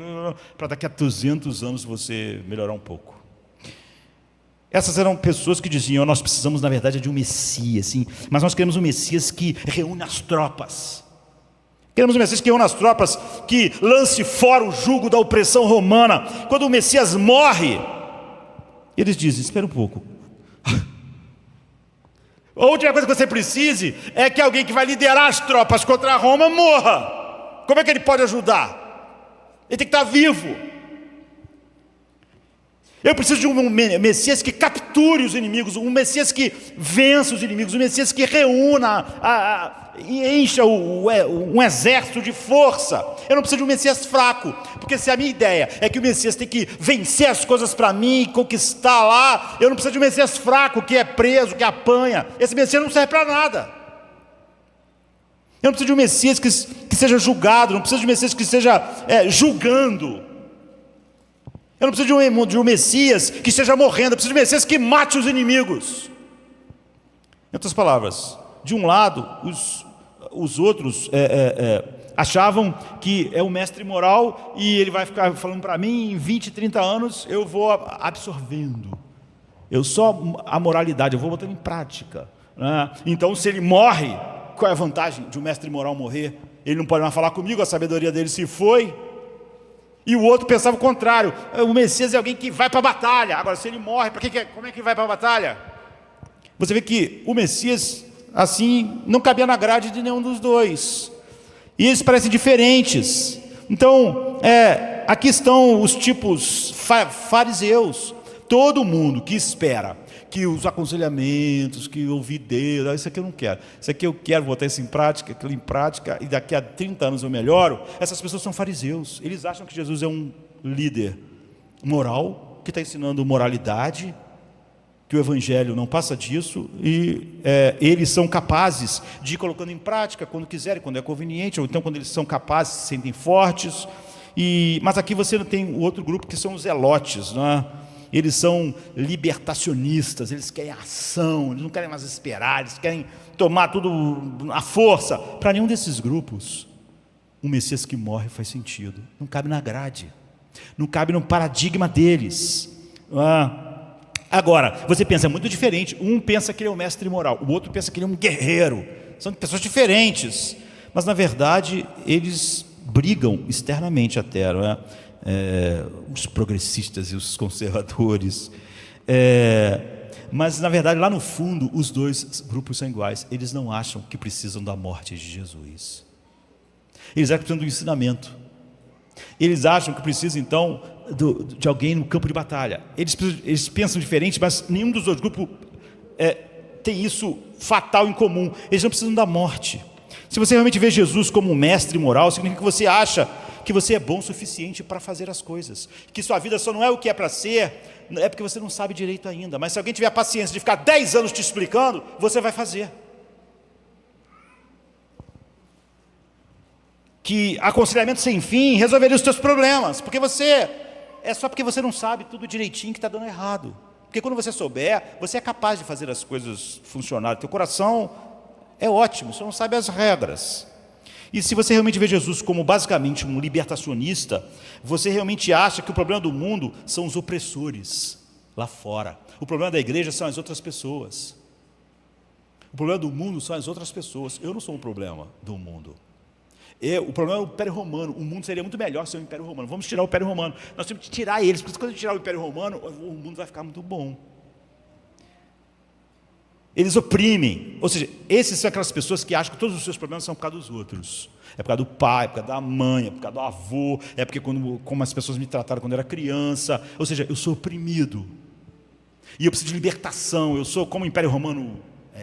para daqui a 200 anos você melhorar um pouco. Essas eram pessoas que diziam: nós precisamos, na verdade, de um Messias, sim, mas nós queremos um Messias que reúne as tropas. Queremos um Messias que reúne as tropas, que lance fora o jugo da opressão romana. Quando o Messias morre, eles dizem: espera um pouco. A última coisa que você precise é que alguém que vai liderar as tropas contra Roma morra. Como é que ele pode ajudar? Ele tem que estar vivo. Eu preciso de um Messias que capture os inimigos, um Messias que vença os inimigos, um Messias que reúna e encha um exército de força. Eu não preciso de um Messias fraco, porque se a minha ideia é que o Messias tem que vencer as coisas para mim e conquistar lá, eu não preciso de um Messias fraco, que é preso, que apanha. Esse Messias não serve para nada. Eu não preciso de um Messias que seja julgado, não preciso de um Messias que esteja julgando. Eu Eu não preciso de um Messias que esteja morrendo, eu preciso de um Messias que mate os inimigos. Em outras palavras, de um lado, os outros achavam que é um mestre moral e ele vai ficar falando para mim, em 20, 30 anos eu vou absorvendo. Eu só a moralidade, eu vou botando em prática, né? Então, se ele morre, qual é a vantagem de um mestre moral morrer? Ele não pode mais falar comigo, a sabedoria dele se foi. E o outro pensava o contrário, o Messias é alguém que vai para a batalha. Agora, se ele morre, como é que vai para a batalha? Você vê que o Messias, assim, não cabia na grade de nenhum dos dois. E eles parecem diferentes. Então, aqui estão os tipos fariseus. Todo mundo que espera que os aconselhamentos, que ouvir Deus, isso aqui eu não quero. Isso aqui eu quero botar isso em prática, aquilo em prática, e daqui a 30 anos eu melhoro. Essas pessoas são fariseus. Eles acham que Jesus é um líder moral, que está ensinando moralidade, que o Evangelho não passa disso, e eles são capazes de ir colocando em prática quando quiserem, quando é conveniente, ou então quando eles são capazes, se sentem fortes. Mas aqui você não tem o outro grupo que são os zelotes, não é? Eles são libertacionistas, eles querem ação, eles não querem mais esperar, eles querem tomar tudo à força. Para nenhum desses grupos, um Messias que morre faz sentido. Não cabe na grade, não cabe no paradigma deles. Agora, você pensa, é muito diferente. Um pensa que ele é um mestre moral, o outro pensa que ele é um guerreiro. São pessoas diferentes, mas na verdade eles brigam externamente até, não é? Os progressistas e os conservadores, mas na verdade lá no fundo os dois grupos são iguais. Eles não acham que precisam da morte de Jesus, eles acham que precisam do ensinamento, eles acham que precisam então de alguém no campo de batalha. Eles pensam diferente, mas nenhum dos dois grupos tem isso fatal em comum. Eles não precisam da morte. Se você realmente vê Jesus como um mestre moral, significa que você acha que você é bom o suficiente para fazer as coisas, que sua vida só não é o que é para ser, é porque você não sabe direito ainda. Mas se alguém tiver a paciência de ficar 10 anos te explicando, você vai fazer. Que aconselhamento sem fim resolveria os teus problemas, porque só porque você não sabe tudo direitinho que está dando errado. Porque quando você souber, você é capaz de fazer as coisas funcionarem. Teu coração é ótimo, só não sabe as regras. E se você realmente vê Jesus como basicamente um libertacionista, você realmente acha que o problema do mundo são os opressores lá fora. O problema da igreja são as outras pessoas. O problema do mundo são as outras pessoas. Eu não sou um problema do mundo. O problema é o Império Romano. O mundo seria muito melhor sem o Império Romano. Vamos tirar o Império Romano. Nós temos que tirar eles, porque quando a gente tirar o Império Romano, o mundo vai ficar muito bom. Eles oprimem, ou seja, esses são aquelas pessoas que acham que todos os seus problemas são por causa dos outros. É por causa do pai, é por causa da mãe, é por causa do avô, é porque como as pessoas me trataram quando eu era criança. Ou seja, eu sou oprimido. E eu preciso de libertação. Eu sou como o Império Romano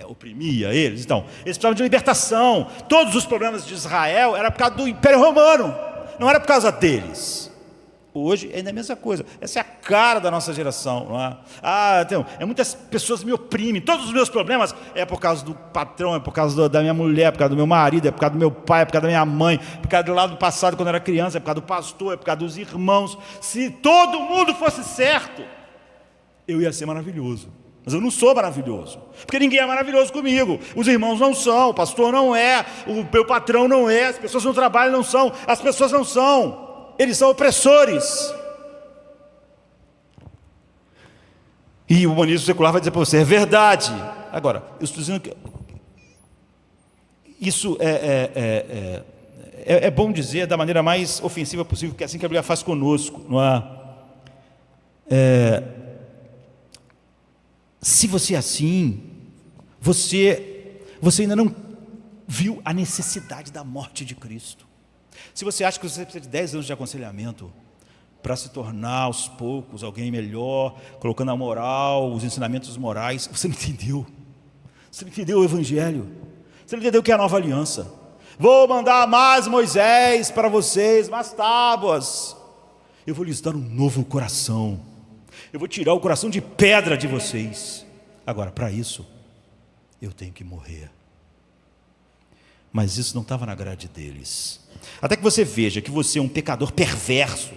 oprimia eles. Então, eles precisavam de libertação. Todos os problemas de Israel eram por causa do Império Romano, não era por causa deles. Hoje ainda é a mesma coisa. Essa é a cara da nossa geração, não é? Então, muitas pessoas me oprimem. Todos os meus problemas é por causa do patrão, é por causa da minha mulher, é por causa do meu marido, é por causa do meu pai, é por causa da minha mãe, é por causa do lado passado quando eu era criança, é por causa do pastor, é por causa dos irmãos. Se todo mundo fosse certo, eu ia ser maravilhoso. Mas eu não sou maravilhoso, porque ninguém é maravilhoso comigo. Os irmãos não são, o pastor não é, o meu patrão não é, as pessoas no trabalho não são, as pessoas não são. Eles são opressores. E o humanismo secular vai dizer para você, é verdade. Agora, eu estou dizendo que isso é bom dizer da maneira mais ofensiva possível, porque é assim que a Bíblia faz conosco, não é? Se você é assim, você ainda não viu a necessidade da morte de Cristo. Se você acha que você precisa de 10 anos de aconselhamento para se tornar aos poucos alguém melhor, colocando a moral, os ensinamentos morais, você não entendeu. Você não entendeu o Evangelho. Você não entendeu o que é a nova aliança. Vou mandar mais Moisés para vocês, mais tábuas. Eu vou lhes dar um novo coração. Eu vou tirar o coração de pedra de vocês. Agora, para isso, eu tenho que morrer. Mas isso não estava na grade deles. Até que você veja que você é um pecador perverso.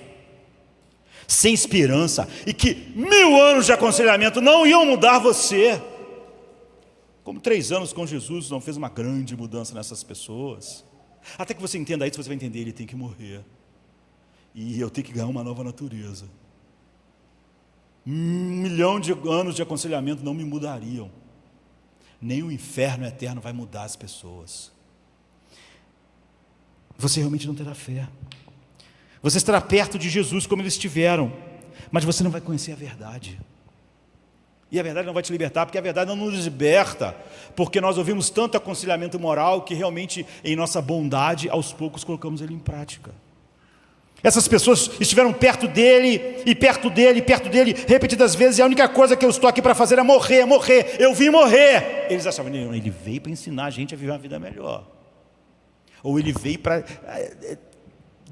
sem esperança, e que 1000 anos de aconselhamento não iam mudar você. Como 3 anos com Jesus não fez uma grande mudança nessas pessoas. Até que você entenda isso, você vai entender, ele tem que morrer. E eu tenho que ganhar uma nova natureza. 1 milhão de anos de aconselhamento não me mudariam. Nem o inferno eterno vai mudar as pessoas. Você realmente não terá fé. Você estará perto de Jesus como eles estiveram, mas você não vai conhecer a verdade. E a verdade não vai te libertar, porque a verdade não nos liberta, porque nós ouvimos tanto aconselhamento moral que realmente, em nossa bondade, aos poucos colocamos ele em prática. Essas pessoas estiveram perto dele, e perto dele, e perto dele, repetidas vezes, e a única coisa que eu estou aqui para fazer é morrer, morrer, eu vim morrer. Eles achavam, não, ele veio para ensinar a gente a viver uma vida melhor. Ou ele veio para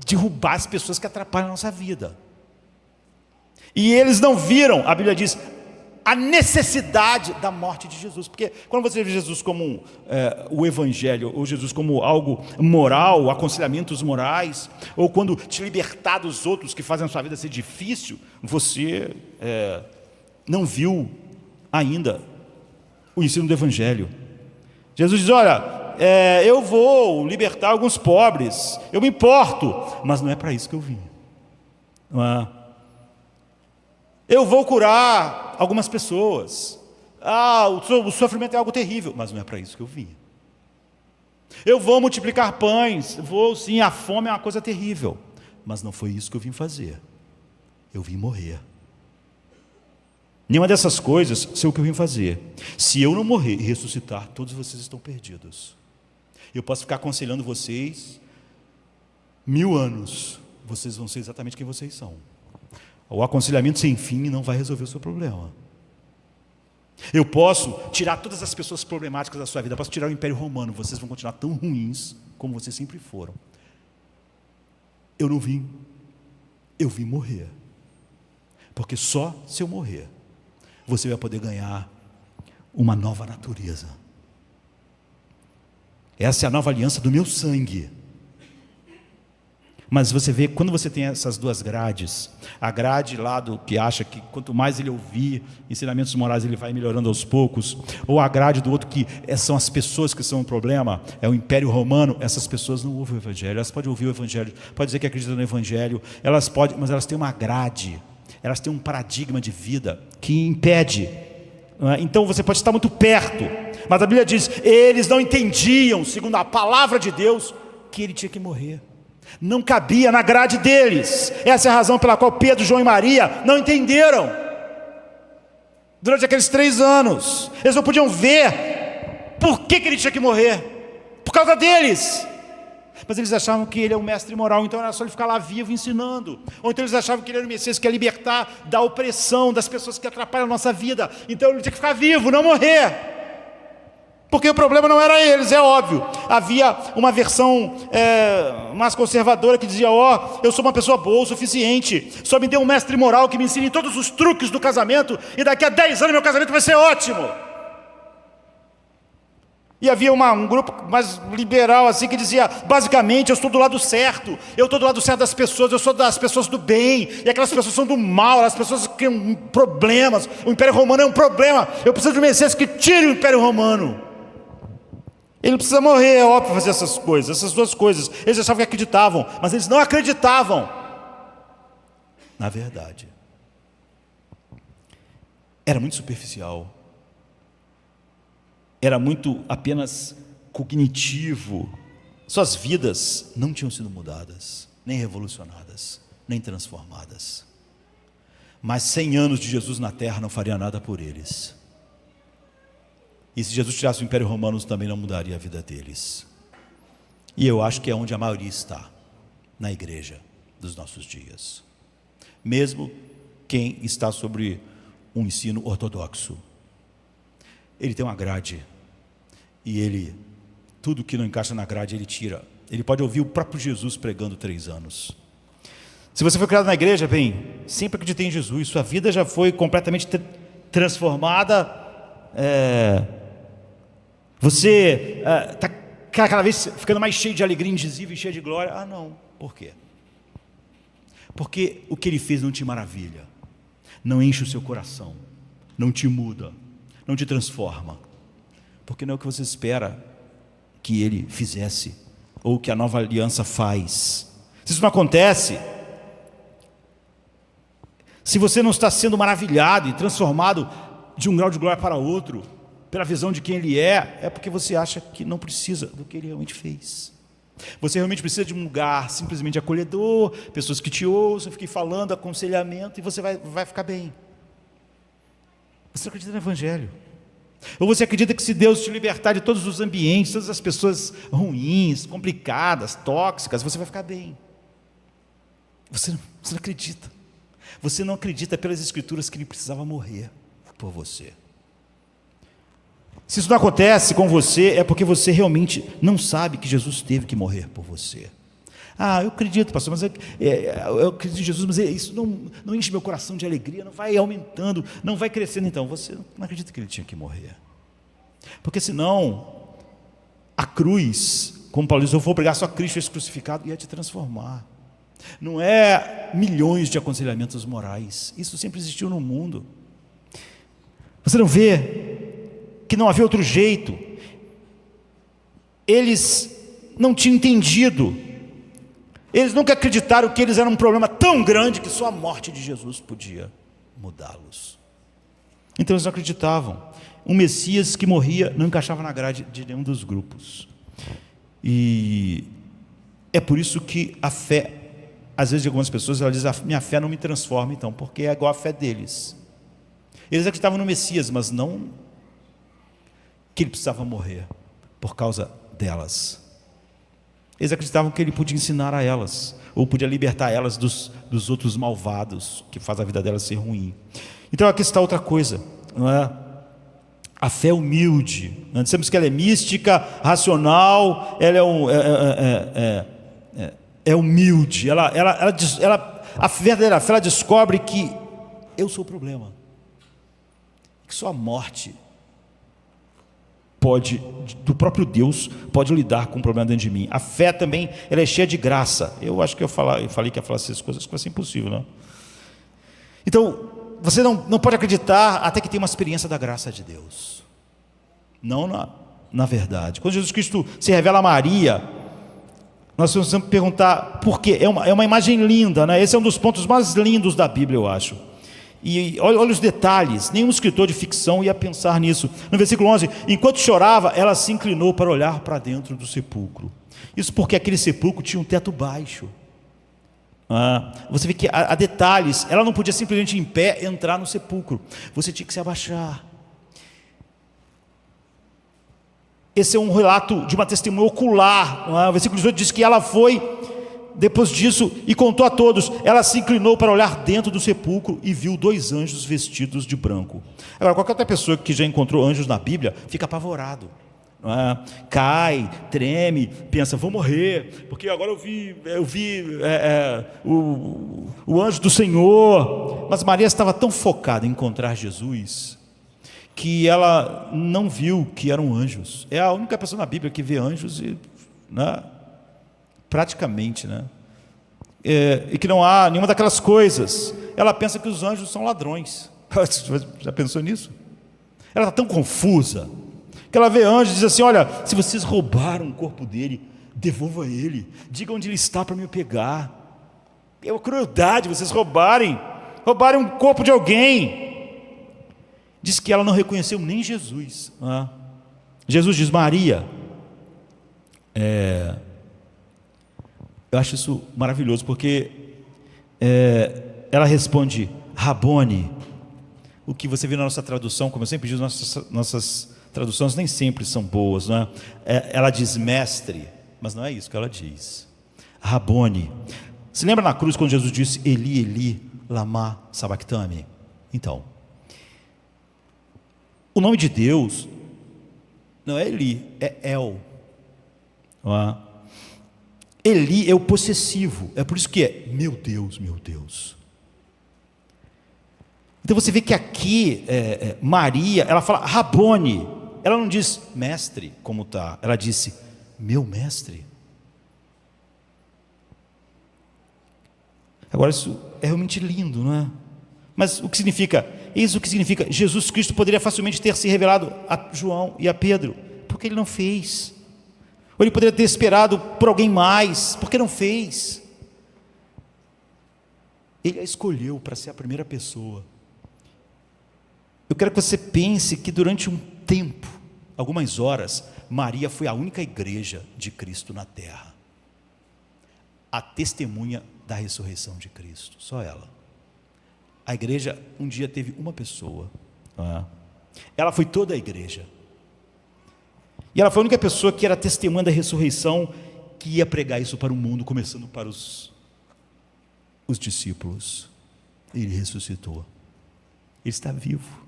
derrubar as pessoas que atrapalham a nossa vida. E eles não viram, a Bíblia diz, a necessidade da morte de Jesus. Porque quando você vê Jesus como o Evangelho, ou Jesus como algo moral, aconselhamentos morais, ou quando te libertar dos outros que fazem a sua vida ser difícil, você não viu ainda o ensino do Evangelho. Jesus diz, olha, eu vou libertar alguns pobres, eu me importo, mas não é para isso que eu vim. Não é? Eu vou curar algumas pessoas. O sofrimento é algo terrível, mas não é para isso que eu vim. Eu vou multiplicar pães, sim, a fome é uma coisa terrível, mas não foi isso que eu vim fazer. Eu vim morrer. Nenhuma dessas coisas sei o que eu vim fazer. Se eu não morrer e ressuscitar, todos vocês estão perdidos. Eu posso ficar aconselhando vocês 1000 anos, vocês vão ser exatamente quem vocês são. O aconselhamento sem fim não vai resolver o seu problema. Eu posso tirar todas as pessoas problemáticas da sua vida, eu posso tirar o Império Romano, vocês vão continuar tão ruins como vocês sempre foram. Eu não vim, eu vim morrer. Porque só se eu morrer, você vai poder ganhar uma nova natureza. Essa é a nova aliança do meu sangue. Mas você vê, quando você tem essas duas grades, a grade lá do que acha que quanto mais ele ouvir ensinamentos morais, ele vai melhorando aos poucos, ou a grade do outro que são as pessoas que são um problema, é o Império Romano, essas pessoas não ouvem o Evangelho, elas podem ouvir o Evangelho, pode dizer que acreditam no Evangelho, elas podem, mas elas têm uma grade, elas têm um paradigma de vida que impede. Então você pode estar muito perto, mas a Bíblia diz, eles não entendiam, segundo a palavra de Deus, que ele tinha que morrer. Não cabia na grade deles. Essa é a razão pela qual Pedro, João e Maria não entenderam. Durante aqueles 3 anos, eles não podiam ver por que ele tinha que morrer. Por causa deles. Mas eles achavam que ele é um mestre moral, então era só ele ficar lá vivo ensinando. Ou então eles achavam que ele era o Messias que ia libertar da opressão das pessoas que atrapalham a nossa vida. Então ele tinha que ficar vivo, não morrer. Porque o problema não era eles, é óbvio. Havia uma versão mais conservadora que dizia, eu sou uma pessoa boa o suficiente, só me dê um mestre moral que me ensine todos os truques do casamento, e daqui a 10 anos meu casamento vai ser ótimo. E havia um grupo mais liberal assim que dizia, basicamente, eu estou do lado certo, eu estou do lado certo das pessoas, eu sou das pessoas do bem, e aquelas pessoas são do mal, as pessoas que têm problemas, o Império Romano é um problema, eu preciso de um Messias que tire o Império Romano. Ele precisa morrer, é óbvio, fazer essas coisas, essas duas coisas. Eles achavam que acreditavam, mas eles não acreditavam na verdade. Era muito superficial. Era muito apenas cognitivo. Suas vidas não tinham sido mudadas, nem revolucionadas, nem transformadas. Mas 100 anos de Jesus na terra não faria nada por eles. E se Jesus tirasse o Império Romano, também não mudaria a vida deles. E eu acho que é onde a maioria está, na igreja dos nossos dias. Mesmo quem está sobre um ensino ortodoxo. Ele tem uma grade. E tudo que não encaixa na grade, ele tira. Ele pode ouvir o próprio Jesus pregando 3 anos. Se você foi criado na igreja, sempre acreditei em Jesus, sua vida já foi completamente transformada. Você está cada vez ficando mais cheio de alegria indizível e cheio de glória. Não. Por quê? Porque o que ele fez não te maravilha, não enche o seu coração, não te muda, não te transforma, porque não é o que você espera que ele fizesse, ou que a nova aliança faz. Se isso não acontece, se você não está sendo maravilhado e transformado de um grau de glória para outro, pela visão de quem ele é porque você acha que não precisa do que ele realmente fez. Você realmente precisa de um lugar simplesmente acolhedor, pessoas que te ouçam, fiquem falando, aconselhamento, e você vai ficar bem. Você não acredita no Evangelho? Ou você acredita que se Deus te libertar de todos os ambientes, todas as pessoas ruins, complicadas, tóxicas, você vai ficar bem? Você não acredita. Você não acredita pelas Escrituras que ele precisava morrer por você. Se isso não acontece com você, é porque você realmente não sabe que Jesus teve que morrer por você. Eu acredito, pastor, mas eu acredito em Jesus, mas isso não enche meu coração de alegria, não vai aumentando, não vai crescendo. Então, você não acredita que ele tinha que morrer. Porque senão, a cruz, como Paulo diz, eu vou pregar só Cristo esse crucificado, ia te transformar. Não é milhões de aconselhamentos morais, isso sempre existiu no mundo. Você não vê que não havia outro jeito? Eles não tinham entendido, eles nunca acreditaram que eles eram um problema tão grande que só a morte de Jesus podia mudá-los. Então eles não acreditavam. Um Messias que morria não encaixava na grade de nenhum dos grupos. E é por isso que a fé, às vezes de algumas pessoas, ela diz: minha fé não me transforma então, porque é igual a fé deles. Eles acreditavam no Messias, mas não que ele precisava morrer por causa delas. Eles acreditavam que ele podia ensinar a elas, ou podia libertar elas dos outros malvados, que faz a vida delas ser ruim. Então aqui está outra coisa, não é? A fé humilde. Nós dissemos que ela é mística, racional, ela é humilde. A verdadeira fé, ela descobre que eu sou o problema, que só a morte do próprio Deus pode lidar com o problema dentro de mim. A fé também, ela é cheia de graça. Eu acho que eu falei que ia falar essas coisas, que vai ser impossível, não? Então, você não pode acreditar até que tenha uma experiência da graça de Deus. Não na verdade. Quando Jesus Cristo se revela a Maria, nós temos que perguntar por quê. É uma imagem linda, né? Esse é um dos pontos mais lindos da Bíblia, eu acho. E olha os detalhes, nenhum escritor de ficção ia pensar nisso. No versículo 11, enquanto chorava, ela se inclinou para olhar para dentro do sepulcro. Isso porque aquele sepulcro tinha um teto baixo. Você vê que há detalhes. Ela não podia simplesmente em pé entrar no sepulcro, você tinha que se abaixar. Esse é um relato de uma testemunha ocular. O versículo 18 diz que ela foi, depois disso, e contou a todos. Ela se inclinou para olhar dentro do sepulcro e viu 2 anjos vestidos de branco. Agora, qualquer outra pessoa que já encontrou anjos na Bíblia fica apavorado, cai, treme, pensa: vou morrer, porque agora eu vi o anjo do Senhor. Mas Maria estava tão focada em encontrar Jesus que ela não viu que eram anjos. É a única pessoa na Bíblia que vê anjos praticamente, e que não há nenhuma daquelas coisas. Ela pensa que os anjos são ladrões. Já pensou nisso? Ela está tão confusa que ela vê anjos e diz assim: olha, se vocês roubaram o corpo dele, devolva ele, diga onde ele está para me pegar. É uma crueldade vocês roubarem um corpo de alguém. Diz que ela não reconheceu nem Jesus. Jesus diz: Maria. Eu acho isso maravilhoso, porque ela responde: Rabone. O que você vê na nossa tradução, como eu sempre digo, nossas traduções nem sempre são boas, não é? Ela diz mestre, mas não é isso que ela diz. Rabone. Se lembra na cruz quando Jesus disse: Eli, Eli, lama sabachthani? Então, o nome de Deus não é Eli, é El. Eli é o possessivo, é por isso que é meu Deus, meu Deus. Então você vê que aqui Maria, ela fala Rabone, ela não diz mestre, como está, ela disse meu mestre. Agora, isso é realmente lindo, não é? Mas o que significa? Eis o que significa: Jesus Cristo poderia facilmente ter se revelado a João e a Pedro, porque ele não fez. Ou ele poderia ter esperado por alguém mais, porque não fez. Ele a escolheu para ser a primeira pessoa. Eu quero que você pense que durante um tempo, algumas horas, Maria foi a única igreja de Cristo na terra, a testemunha da ressurreição de Cristo, só ela. A igreja um dia teve uma pessoa, não é? Ela foi toda a igreja, e ela foi a única pessoa que era testemunha da ressurreição, que ia pregar isso para o mundo, começando para os discípulos. Ele ressuscitou, ele está vivo.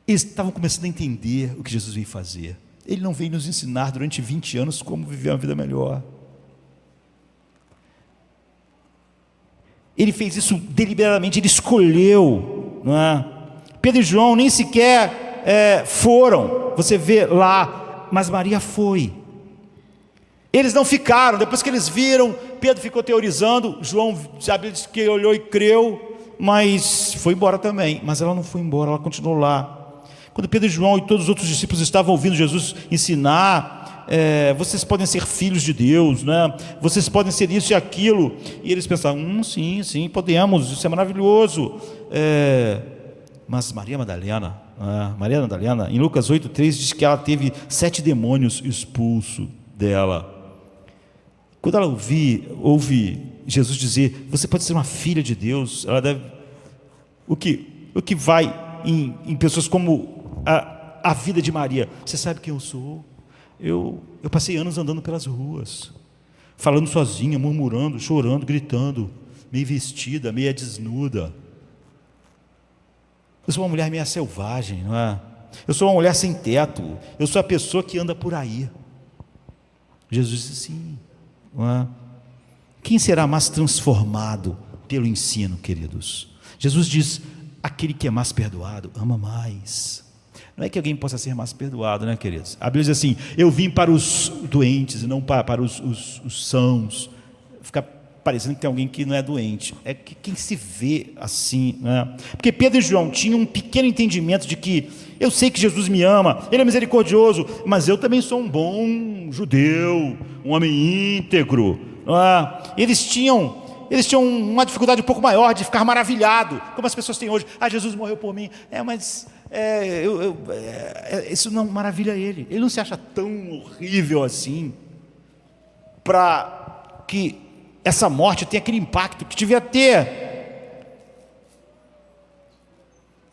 Eles estavam começando a entender o que Jesus veio fazer. Ele não veio nos ensinar durante 20 anos como viver uma vida melhor. Ele fez isso deliberadamente, ele escolheu, não é? Pedro e João nem sequer foram, você vê lá, mas Maria foi. Eles não ficaram, depois que eles viram, Pedro ficou teorizando, João, a Bíblia diz que olhou e creu, mas foi embora também. Mas ela não foi embora, ela continuou lá. Quando Pedro e João e todos os outros discípulos estavam ouvindo Jesus ensinar, vocês podem ser filhos de Deus, né? Vocês podem ser isso e aquilo, e eles pensavam, sim, podemos, isso é maravilhoso. Mas Maria Madalena, em Lucas 8,3 diz que ela teve 7 demônios expulsos dela. Quando ela ouve Jesus dizer, você pode ser uma filha de Deus, ela deve, o que vai em pessoas como a vida de Maria, você sabe quem eu sou? Eu passei anos andando pelas ruas, falando sozinha, murmurando, chorando, gritando, meio vestida, meio desnuda. Eu sou uma mulher meio selvagem, não é? Eu sou uma mulher sem teto, eu sou a pessoa que anda por aí. Jesus disse sim, não é? Quem será mais transformado pelo ensino, queridos? Jesus diz, aquele que é mais perdoado, ama mais. Não é que alguém possa ser mais perdoado, né, queridos? A Bíblia diz assim, eu vim para os doentes e não para os sãos. Fica parecendo que tem alguém que não é doente. É que quem se vê assim, né? Porque Pedro e João tinham um pequeno entendimento de que eu sei que Jesus me ama, Ele é misericordioso, mas eu também sou um bom judeu, um homem íntegro. Não é? Eles tinham uma dificuldade um pouco maior de ficar maravilhado, como as pessoas têm hoje. Jesus morreu por mim. Mas isso não maravilha ele. Ele não se acha tão horrível assim, para que essa morte tenha aquele impacto que devia ter.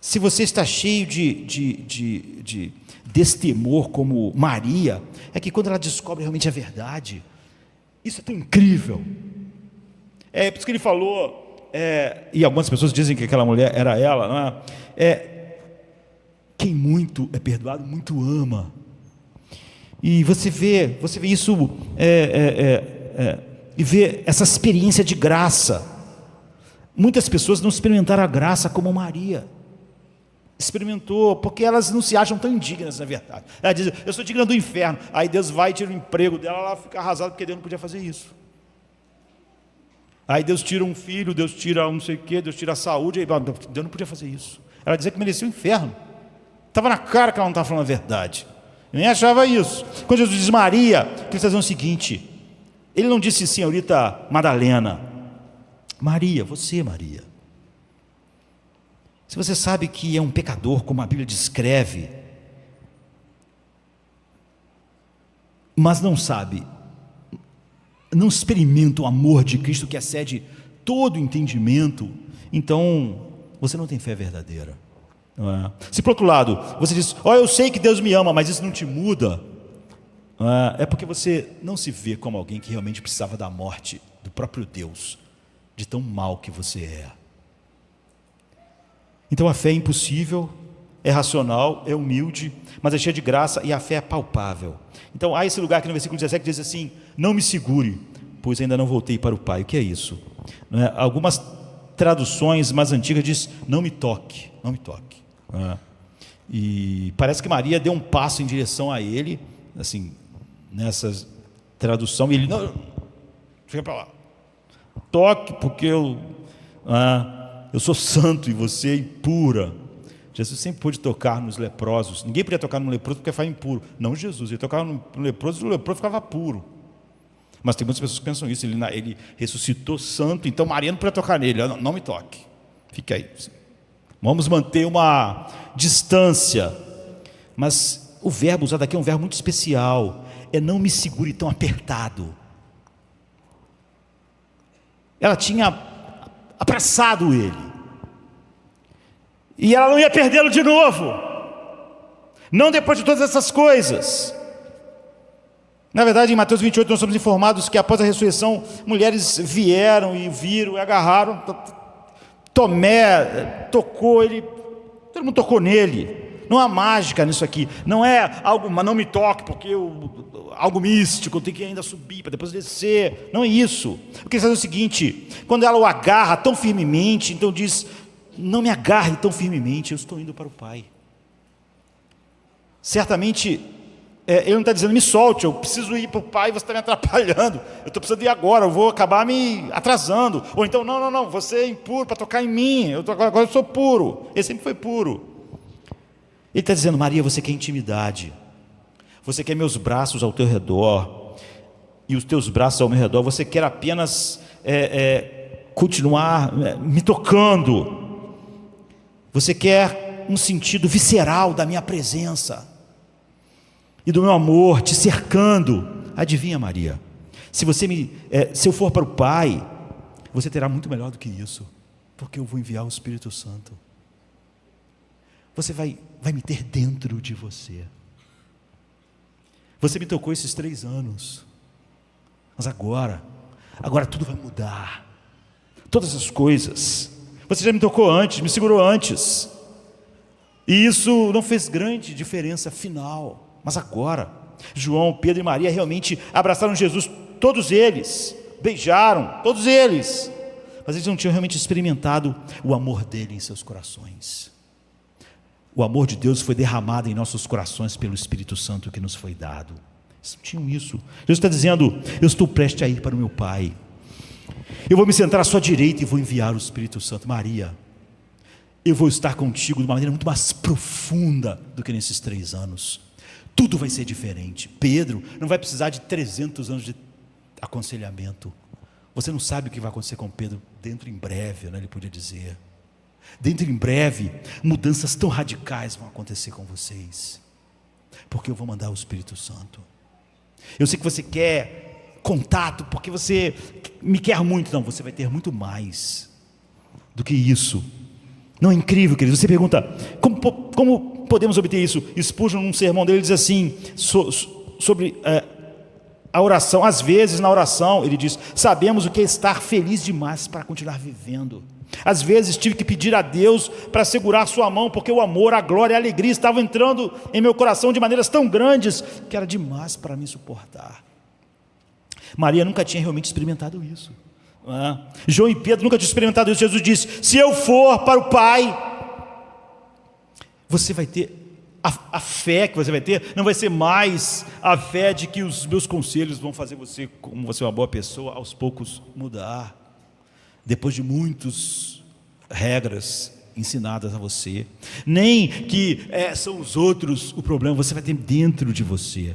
Se você está cheio de destemor como Maria, é que quando ela descobre realmente a verdade, isso é tão incrível. É por isso que ele falou, e algumas pessoas dizem que aquela mulher era ela, não é? Quem muito é perdoado, muito ama. E você vê isso, e vê essa experiência de graça. Muitas pessoas não experimentaram a graça como Maria experimentou, porque elas não se acham tão indignas, na verdade. Ela diz, eu sou digna do inferno. Aí Deus vai e tira o emprego dela, ela fica arrasada porque Deus não podia fazer isso. Aí Deus tira um filho, Deus tira um não sei o quê, Deus tira a saúde, aí Deus não podia fazer isso. Ela dizia que merecia o inferno. Estava na cara que ela não estava falando a verdade. Eu nem achava isso. Quando Jesus diz Maria, ele está dizendo o seguinte, ele não disse senhorita Madalena, Maria, você Maria. Se você sabe que é um pecador, como a Bíblia descreve, mas não sabe, não experimenta o amor de Cristo que excede todo entendimento, então você não tem fé verdadeira. Não é? Se por outro lado você diz, eu sei que Deus me ama, mas isso não te muda, é porque você não se vê como alguém que realmente precisava da morte do próprio Deus, de tão mal que você é. Então a fé é impossível, é racional, é humilde, mas é cheia de graça, e a fé é palpável. Então há esse lugar aqui no versículo 17 que diz assim, não me segure, pois ainda não voltei para o Pai. O que é isso? Não é? Algumas traduções mais antigas diz, não me toque, não me toque. Não é? E parece que Maria deu um passo em direção a ele, assim, nessa tradução, e ele, não, fica para lá. Toque, porque eu sou santo e você é impura. Jesus sempre pôde tocar nos leprosos. Ninguém podia tocar no leproso porque foi impuro. Não Jesus, ele tocava no leproso e o leproso ficava puro. Mas tem muitas pessoas que pensam isso. Ele ressuscitou santo, então Maria não podia tocar nele. Não me toque, fique aí. Vamos manter uma distância. Mas o verbo usado aqui é um verbo muito especial. É não me segure tão apertado. Ela tinha abraçado ele. E ela não ia perdê-lo de novo. Não depois de todas essas coisas. Na verdade, em Mateus 28, nós somos informados que após a ressurreição, mulheres vieram e viram e agarraram. Tomé tocou ele, todo mundo tocou nele. Não há mágica nisso aqui. Não é algo, mas não me toque, porque algo místico, eu tenho que ainda subir para depois descer. Não é isso. Porque ele faz o seguinte: quando ela o agarra tão firmemente, então diz: não me agarre tão firmemente, eu estou indo para o Pai. Certamente, ele não está dizendo: me solte, eu preciso ir para o Pai, você está me atrapalhando, eu estou precisando ir agora, eu vou acabar me atrasando. Ou então, não, você é impuro para tocar em mim, agora eu sou puro. Ele sempre foi puro. Ele está dizendo: Maria, você quer intimidade, você quer meus braços ao teu redor, e os teus braços ao meu redor, você quer apenas continuar me tocando, você quer um sentido visceral da minha presença, e do meu amor te cercando. Adivinha, Maria, se eu for para o Pai, você terá muito melhor do que isso, porque eu vou enviar o Espírito Santo. Você vai me ter dentro de você. Você me tocou esses 3 anos, mas agora tudo vai mudar. Todas as coisas. Você já me tocou antes, me segurou antes, e isso não fez grande diferença final. Mas agora, João, Pedro e Maria realmente abraçaram Jesus, todos eles, beijaram, todos eles, mas eles não tinham realmente experimentado o amor dele em seus corações. O amor de Deus foi derramado em nossos corações pelo Espírito Santo que nos foi dado. Eles não tinham isso. Jesus está dizendo: eu estou prestes a ir para o meu Pai, eu vou me sentar à sua direita e vou enviar o Espírito Santo. Maria, eu vou estar contigo de uma maneira muito mais profunda do que nesses 3 anos. Tudo vai ser diferente. Pedro não vai precisar de 300 anos de aconselhamento. Você não sabe o que vai acontecer com Pedro dentro em breve, né? Ele podia dizer. Dentro em breve, mudanças tão radicais vão acontecer com vocês, porque eu vou mandar o Espírito Santo. Eu sei que você quer contato, porque você me quer muito. Não, você vai ter muito mais do que isso. Não é incrível, querido? Você pergunta: como podemos obter isso? Spurgeon, num sermão dele, diz assim, sobre a oração. Às vezes na oração, ele diz: sabemos o que é estar feliz demais para continuar vivendo. Às vezes tive que pedir a Deus para segurar sua mão, porque o amor, a glória e a alegria estavam entrando em meu coração de maneiras tão grandes que era demais para me suportar. Maria nunca tinha realmente experimentado isso. João e Pedro nunca tinham experimentado isso. Jesus disse: se eu for para o Pai, você vai ter a fé que você vai ter, não vai ser mais a fé de que os meus conselhos vão fazer você, como você é uma boa pessoa, aos poucos mudar, depois de muitas regras ensinadas a você, nem que são os outros o problema. Você vai ter dentro de você: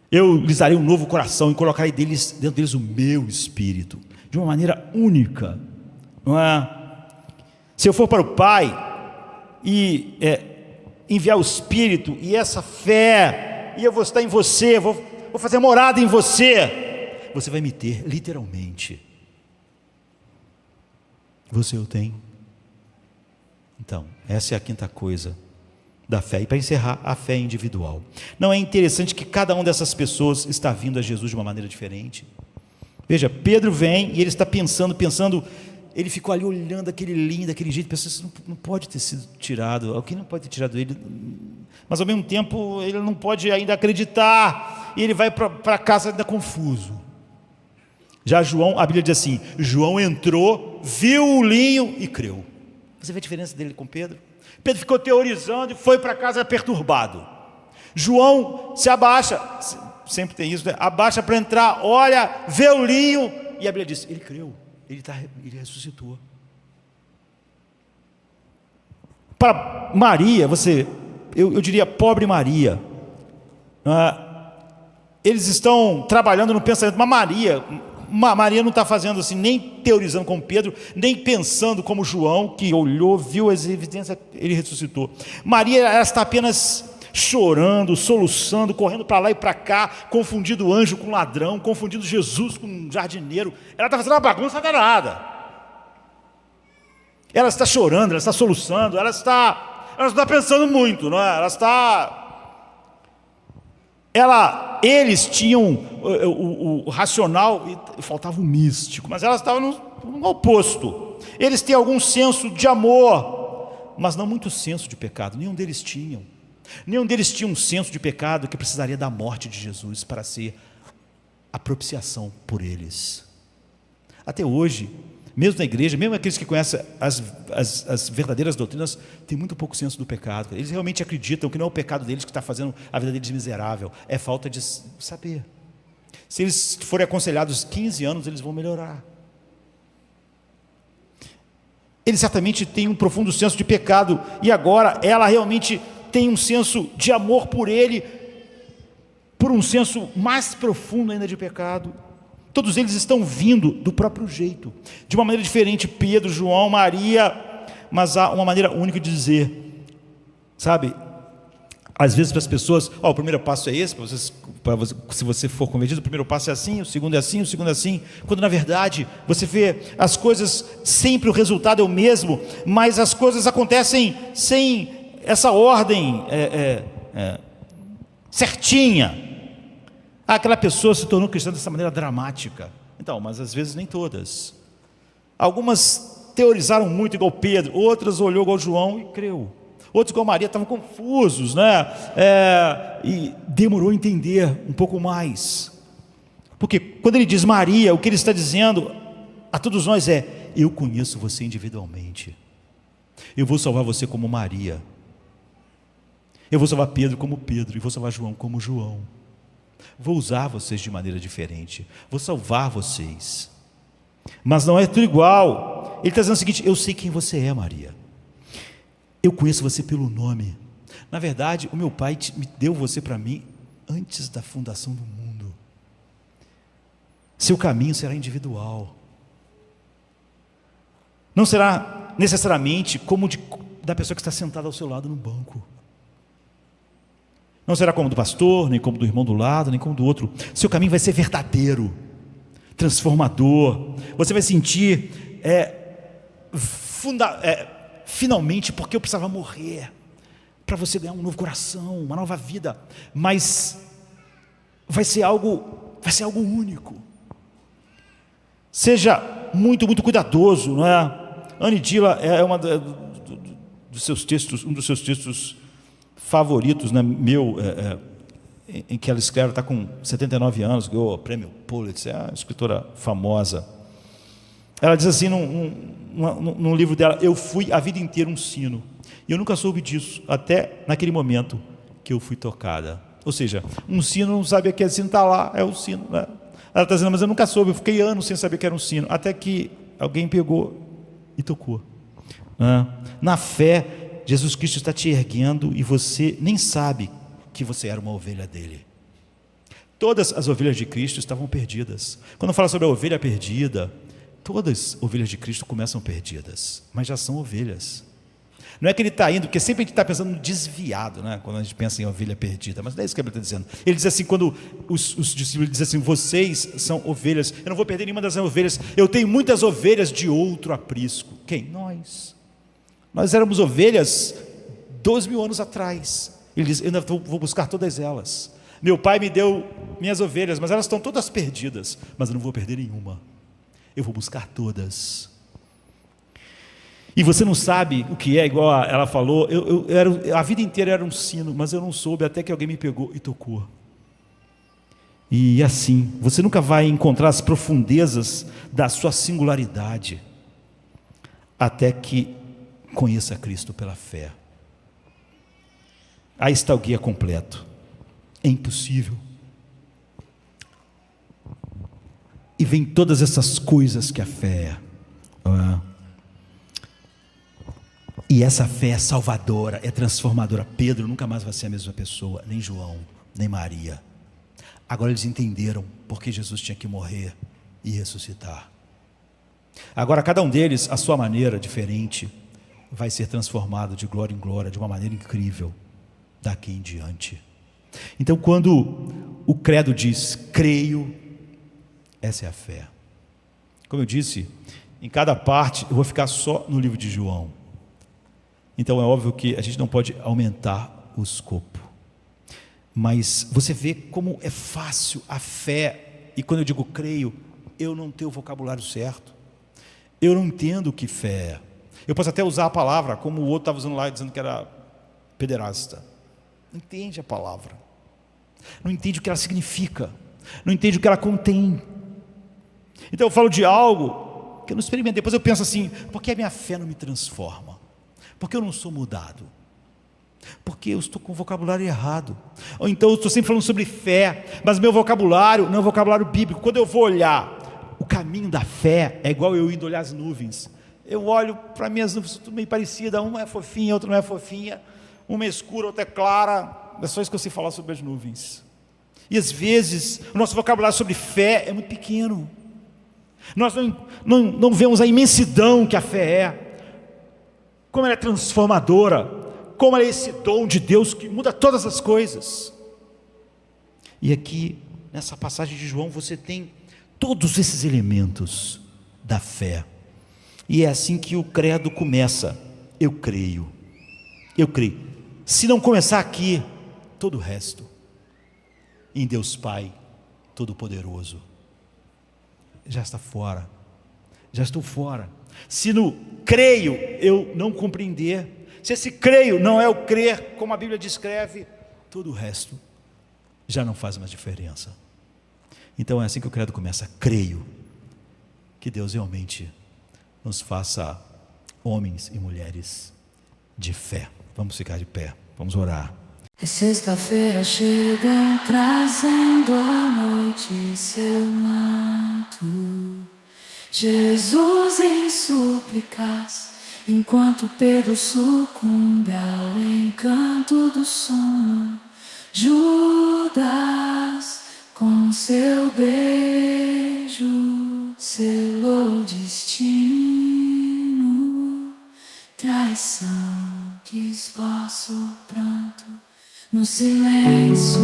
eu lhes darei um novo coração e colocarei dentro deles o meu Espírito, de uma maneira única, não é? Se eu for para o Pai e enviar o Espírito e essa fé, e eu vou estar em você, vou fazer morada em você, você vai me ter literalmente. Você o tem. Então, essa é a 5ª coisa da fé. E para encerrar, a fé individual. Não é interessante que cada uma dessas pessoas está vindo a Jesus de uma maneira diferente? Veja, Pedro vem e ele está pensando, ele ficou ali olhando aquele linho, daquele jeito, pensando: isso não pode ter sido tirado, alguém não pode ter tirado ele, mas ao mesmo tempo ele não pode ainda acreditar, e ele vai para casa ainda confuso. Já João, a Bíblia diz assim: João entrou, viu o linho e creu. Você vê a diferença dele com Pedro? Pedro ficou teorizando e foi para casa perturbado. João se abaixa, sempre tem isso, né? Abaixa para entrar, olha, vê o linho E a Bíblia diz, ele creu, ele ressuscitou. Para Maria, eu diria pobre Maria, eles estão trabalhando no pensamento, mas Maria não está fazendo assim, nem teorizando como Pedro, nem pensando como João, que olhou, viu as evidências, ele ressuscitou. Maria, ela está apenas chorando, soluçando, correndo para lá e para cá, confundindo o anjo com ladrão, confundindo Jesus com um jardineiro. Ela está fazendo uma bagunça danada. Ela está chorando, ela está soluçando, ela não está pensando muito, não é? Eles tinham o racional e faltava o místico, mas elas estavam no oposto. Eles têm algum senso de amor, mas não muito senso de pecado. Nenhum deles tinha um senso de pecado que precisaria da morte de Jesus para ser a propiciação por eles. Até hoje, mesmo na igreja, mesmo aqueles que conhecem as verdadeiras doutrinas, têm muito pouco senso do pecado. Eles realmente acreditam que não é o pecado deles que está fazendo a vida deles miserável, é falta de saber. Se eles forem aconselhados 15 anos, eles vão melhorar. Eles certamente têm um profundo senso de pecado, e agora ela realmente tem um senso de amor por ele, por um senso mais profundo ainda de pecado. Todos eles estão vindo do próprio jeito, de uma maneira diferente, Pedro, João, Maria, mas há uma maneira única de dizer, sabe? Às vezes para as pessoas, o primeiro passo é esse, se você for convertido, o primeiro passo é assim, o segundo é assim, o segundo é assim, quando na verdade você vê as coisas, sempre o resultado é o mesmo, mas as coisas acontecem sem essa ordem certinha. Aquela pessoa se tornou cristã dessa maneira dramática. Então, mas às vezes nem todas. Algumas teorizaram muito igual Pedro, outras olhou igual João e creu. Outros igual Maria estavam confusos, né? E demorou a entender um pouco mais. Porque quando ele diz Maria, o que ele está dizendo a todos nós é: eu conheço você individualmente. Eu vou salvar você como Maria. Eu vou salvar Pedro como Pedro, e vou salvar João como João. Vou usar vocês de maneira diferente, vou salvar vocês, mas não é tudo igual. Ele está dizendo o seguinte: eu sei quem você é, Maria, eu conheço você pelo nome. Na verdade, o meu pai me deu você para mim antes da fundação do mundo. Seu caminho será individual, não será necessariamente como da pessoa que está sentada ao seu lado no banco. Não será como do pastor, nem como do irmão do lado, nem como do outro. Seu caminho vai ser verdadeiro, transformador. Você vai sentir finalmente, porque eu precisava morrer para você ganhar um novo coração, uma nova vida. Mas vai ser algo único. Seja muito, muito cuidadoso, não é? Anne Dilla é um dos seus textos favoritos, né, em que ela escreve, está com 79 anos, ganhou o prêmio Pulitzer, é uma escritora famosa. Ela diz assim num livro dela: eu fui a vida inteira um sino, e eu nunca soube disso, até naquele momento que eu fui tocada. Ou seja, um sino não sabe que sino, está lá, é o sino, né? Ela está dizendo: mas eu nunca soube, eu fiquei anos sem saber que era um sino, até que alguém pegou e tocou. Na fé, Jesus Cristo está te erguendo e você nem sabe que você era uma ovelha dele. Todas as ovelhas de Cristo estavam perdidas. Quando fala sobre a ovelha perdida, todas as ovelhas de Cristo começam perdidas, mas já são ovelhas. Não é que ele está indo, porque sempre a gente está pensando no desviado, né? Quando a gente pensa em ovelha perdida, mas não é isso que ele está dizendo. Ele diz assim, quando os discípulos dizem assim: vocês são ovelhas, eu não vou perder nenhuma das ovelhas, eu tenho muitas ovelhas de outro aprisco. Quem? Nós éramos ovelhas 2.000 anos atrás. Ele diz: eu ainda vou buscar todas elas. Meu pai me deu minhas ovelhas, mas elas estão todas perdidas, mas eu não vou perder nenhuma. Eu vou buscar todas. E você não sabe o que é, igual ela falou, a vida inteira era um sino, mas eu não soube até que alguém me pegou e tocou. E assim, você nunca vai encontrar as profundezas da sua singularidade até que conheça Cristo pela fé. Aí está o guia completo. É impossível. E vem todas essas coisas que a fé é. E essa fé é salvadora, é transformadora. Pedro nunca mais vai ser a mesma pessoa, nem João, nem Maria. Agora eles entenderam porque Jesus tinha que morrer e ressuscitar. Agora cada um deles, à sua maneira diferente, vai ser transformado de glória em glória, de uma maneira incrível, daqui em diante. Então quando o credo diz, creio, essa é a fé. Como eu disse, em cada parte, eu vou ficar só no livro de João. Então é óbvio que a gente não pode aumentar o escopo. Mas você vê como é fácil a fé, e quando eu digo creio, eu não tenho o vocabulário certo. Eu não entendo o que fé é. Eu posso até usar a palavra, como o outro estava usando lá, dizendo que era pederasta. Não entende a palavra. Não entende o que ela significa. Não entende o que ela contém. Então eu falo de algo que eu não experimentei. Depois eu penso assim, por que a minha fé não me transforma? Por que eu não sou mudado? Porque eu estou com o vocabulário errado. Ou então eu estou sempre falando sobre fé, mas meu vocabulário não é vocabulário bíblico. Quando eu vou olhar o caminho da fé, é igual eu indo olhar as nuvens. Eu olho para mim, as nuvens tudo meio parecidas, uma é fofinha, outra não é fofinha, uma é escura, outra é clara. É só isso que eu sei falar sobre as nuvens. E às vezes o nosso vocabulário sobre fé é muito pequeno. Nós não vemos a imensidão que a fé é, como ela é transformadora, como ela é esse dom de Deus que muda todas as coisas. E aqui, nessa passagem de João, você tem todos esses elementos da fé. E é assim que o credo começa. Eu creio. Eu creio. Se não começar aqui, todo o resto, em Deus Pai Todo-Poderoso, já está fora. Já estou fora. Se no creio eu não compreender, se esse creio não é o crer, como a Bíblia descreve, todo o resto já não faz mais diferença. Então é assim que o credo começa. Creio que Deus realmente nos faça homens e mulheres de fé. Vamos ficar de pé, vamos orar. É sexta-feira chega trazendo a noite seu manto. Jesus em súplicas, enquanto Pedro sucumbe ao encanto do sono. Judas, com seu beijo, selou o destino. Traição que esboça o pranto. No silêncio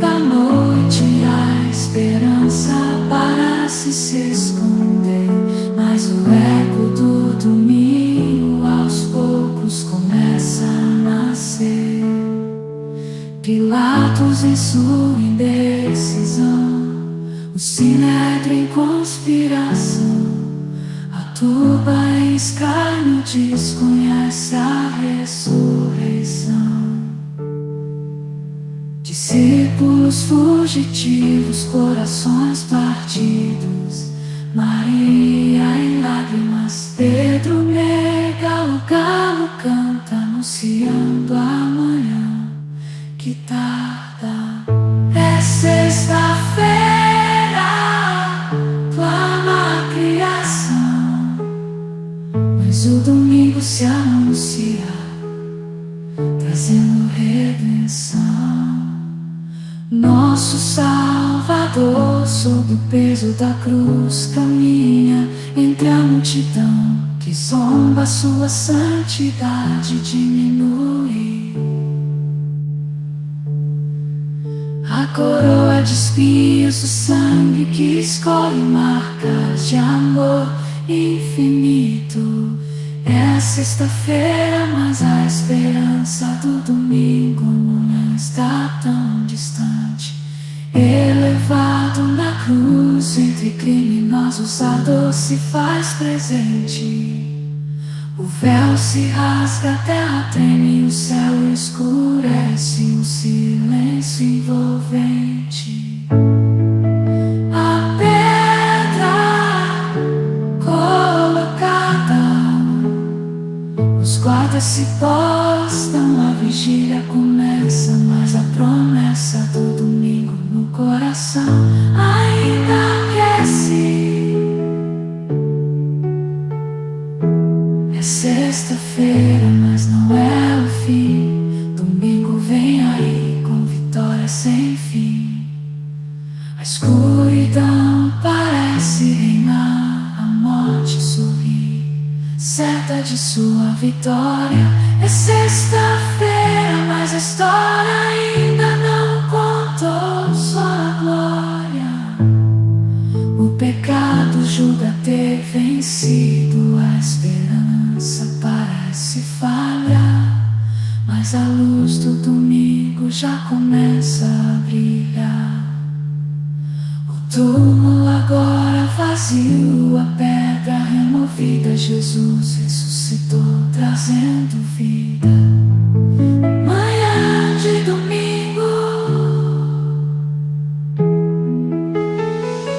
da noite, a esperança parece se esconder, mas o eco do domingo aos poucos começa a nascer. Pilatos em sua indecisão, o sinédrio em conspiração, a turba em escárnio desconhece a ressurreição. Discípulos fugitivos, corações partidos, Maria em lágrimas, Pedro nega, o galo canta, anunciando amanhã que tarda. É sexta-feira, clama a criação, mas o domingo se anuncia, trazendo redenção. Nosso Salvador, sob o peso da cruz, caminha entre a multidão que zomba, sua santidade diminui. A coroa de espinhos, o sangue que escolhe marcas de amor infinito. É sexta-feira, mas a esperança do domingo não está tão distante. Elevado na cruz, entre criminosos a dor se faz presente. O véu se rasga, a terra treme, o céu escurece, um silêncio envolvente. A pedra colocada, os guardas se postam, a vigília começa, mas a promessa do domingo no coração ainda aquece. sexta-feira, mas não é o fim. Domingo vem aí com vitória sem fim. A escuridão parece reinar, a morte sorri, certa de sua vitória. É sexta-feira, mas a história ainda não contou sua glória. O pecado julga ter vencido, a esperança parece falhar, mas a luz do domingo já começa a brilhar. O túmulo agora vazio, a pedra removida, Jesus ressuscitou, trazendo vida. Manhã de domingo,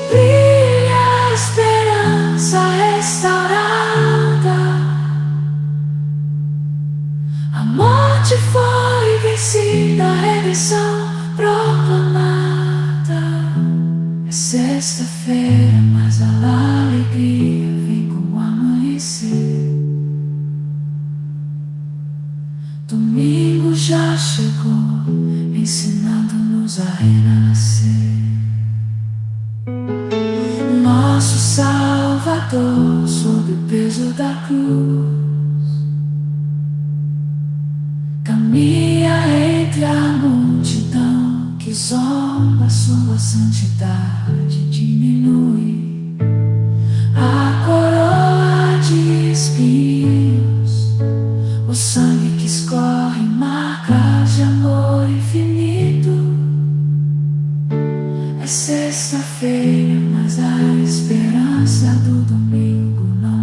brilha a esperança restaurada. A morte foi vencida, a redenção proclamada. É sexta-feira, mas a alegria vem com o amanhecer. Domingo já chegou, ensinando-nos a renascer. Nosso Salvador, sob o peso da cruz, caminha entre a multidão que zomba, sua santidade diminui.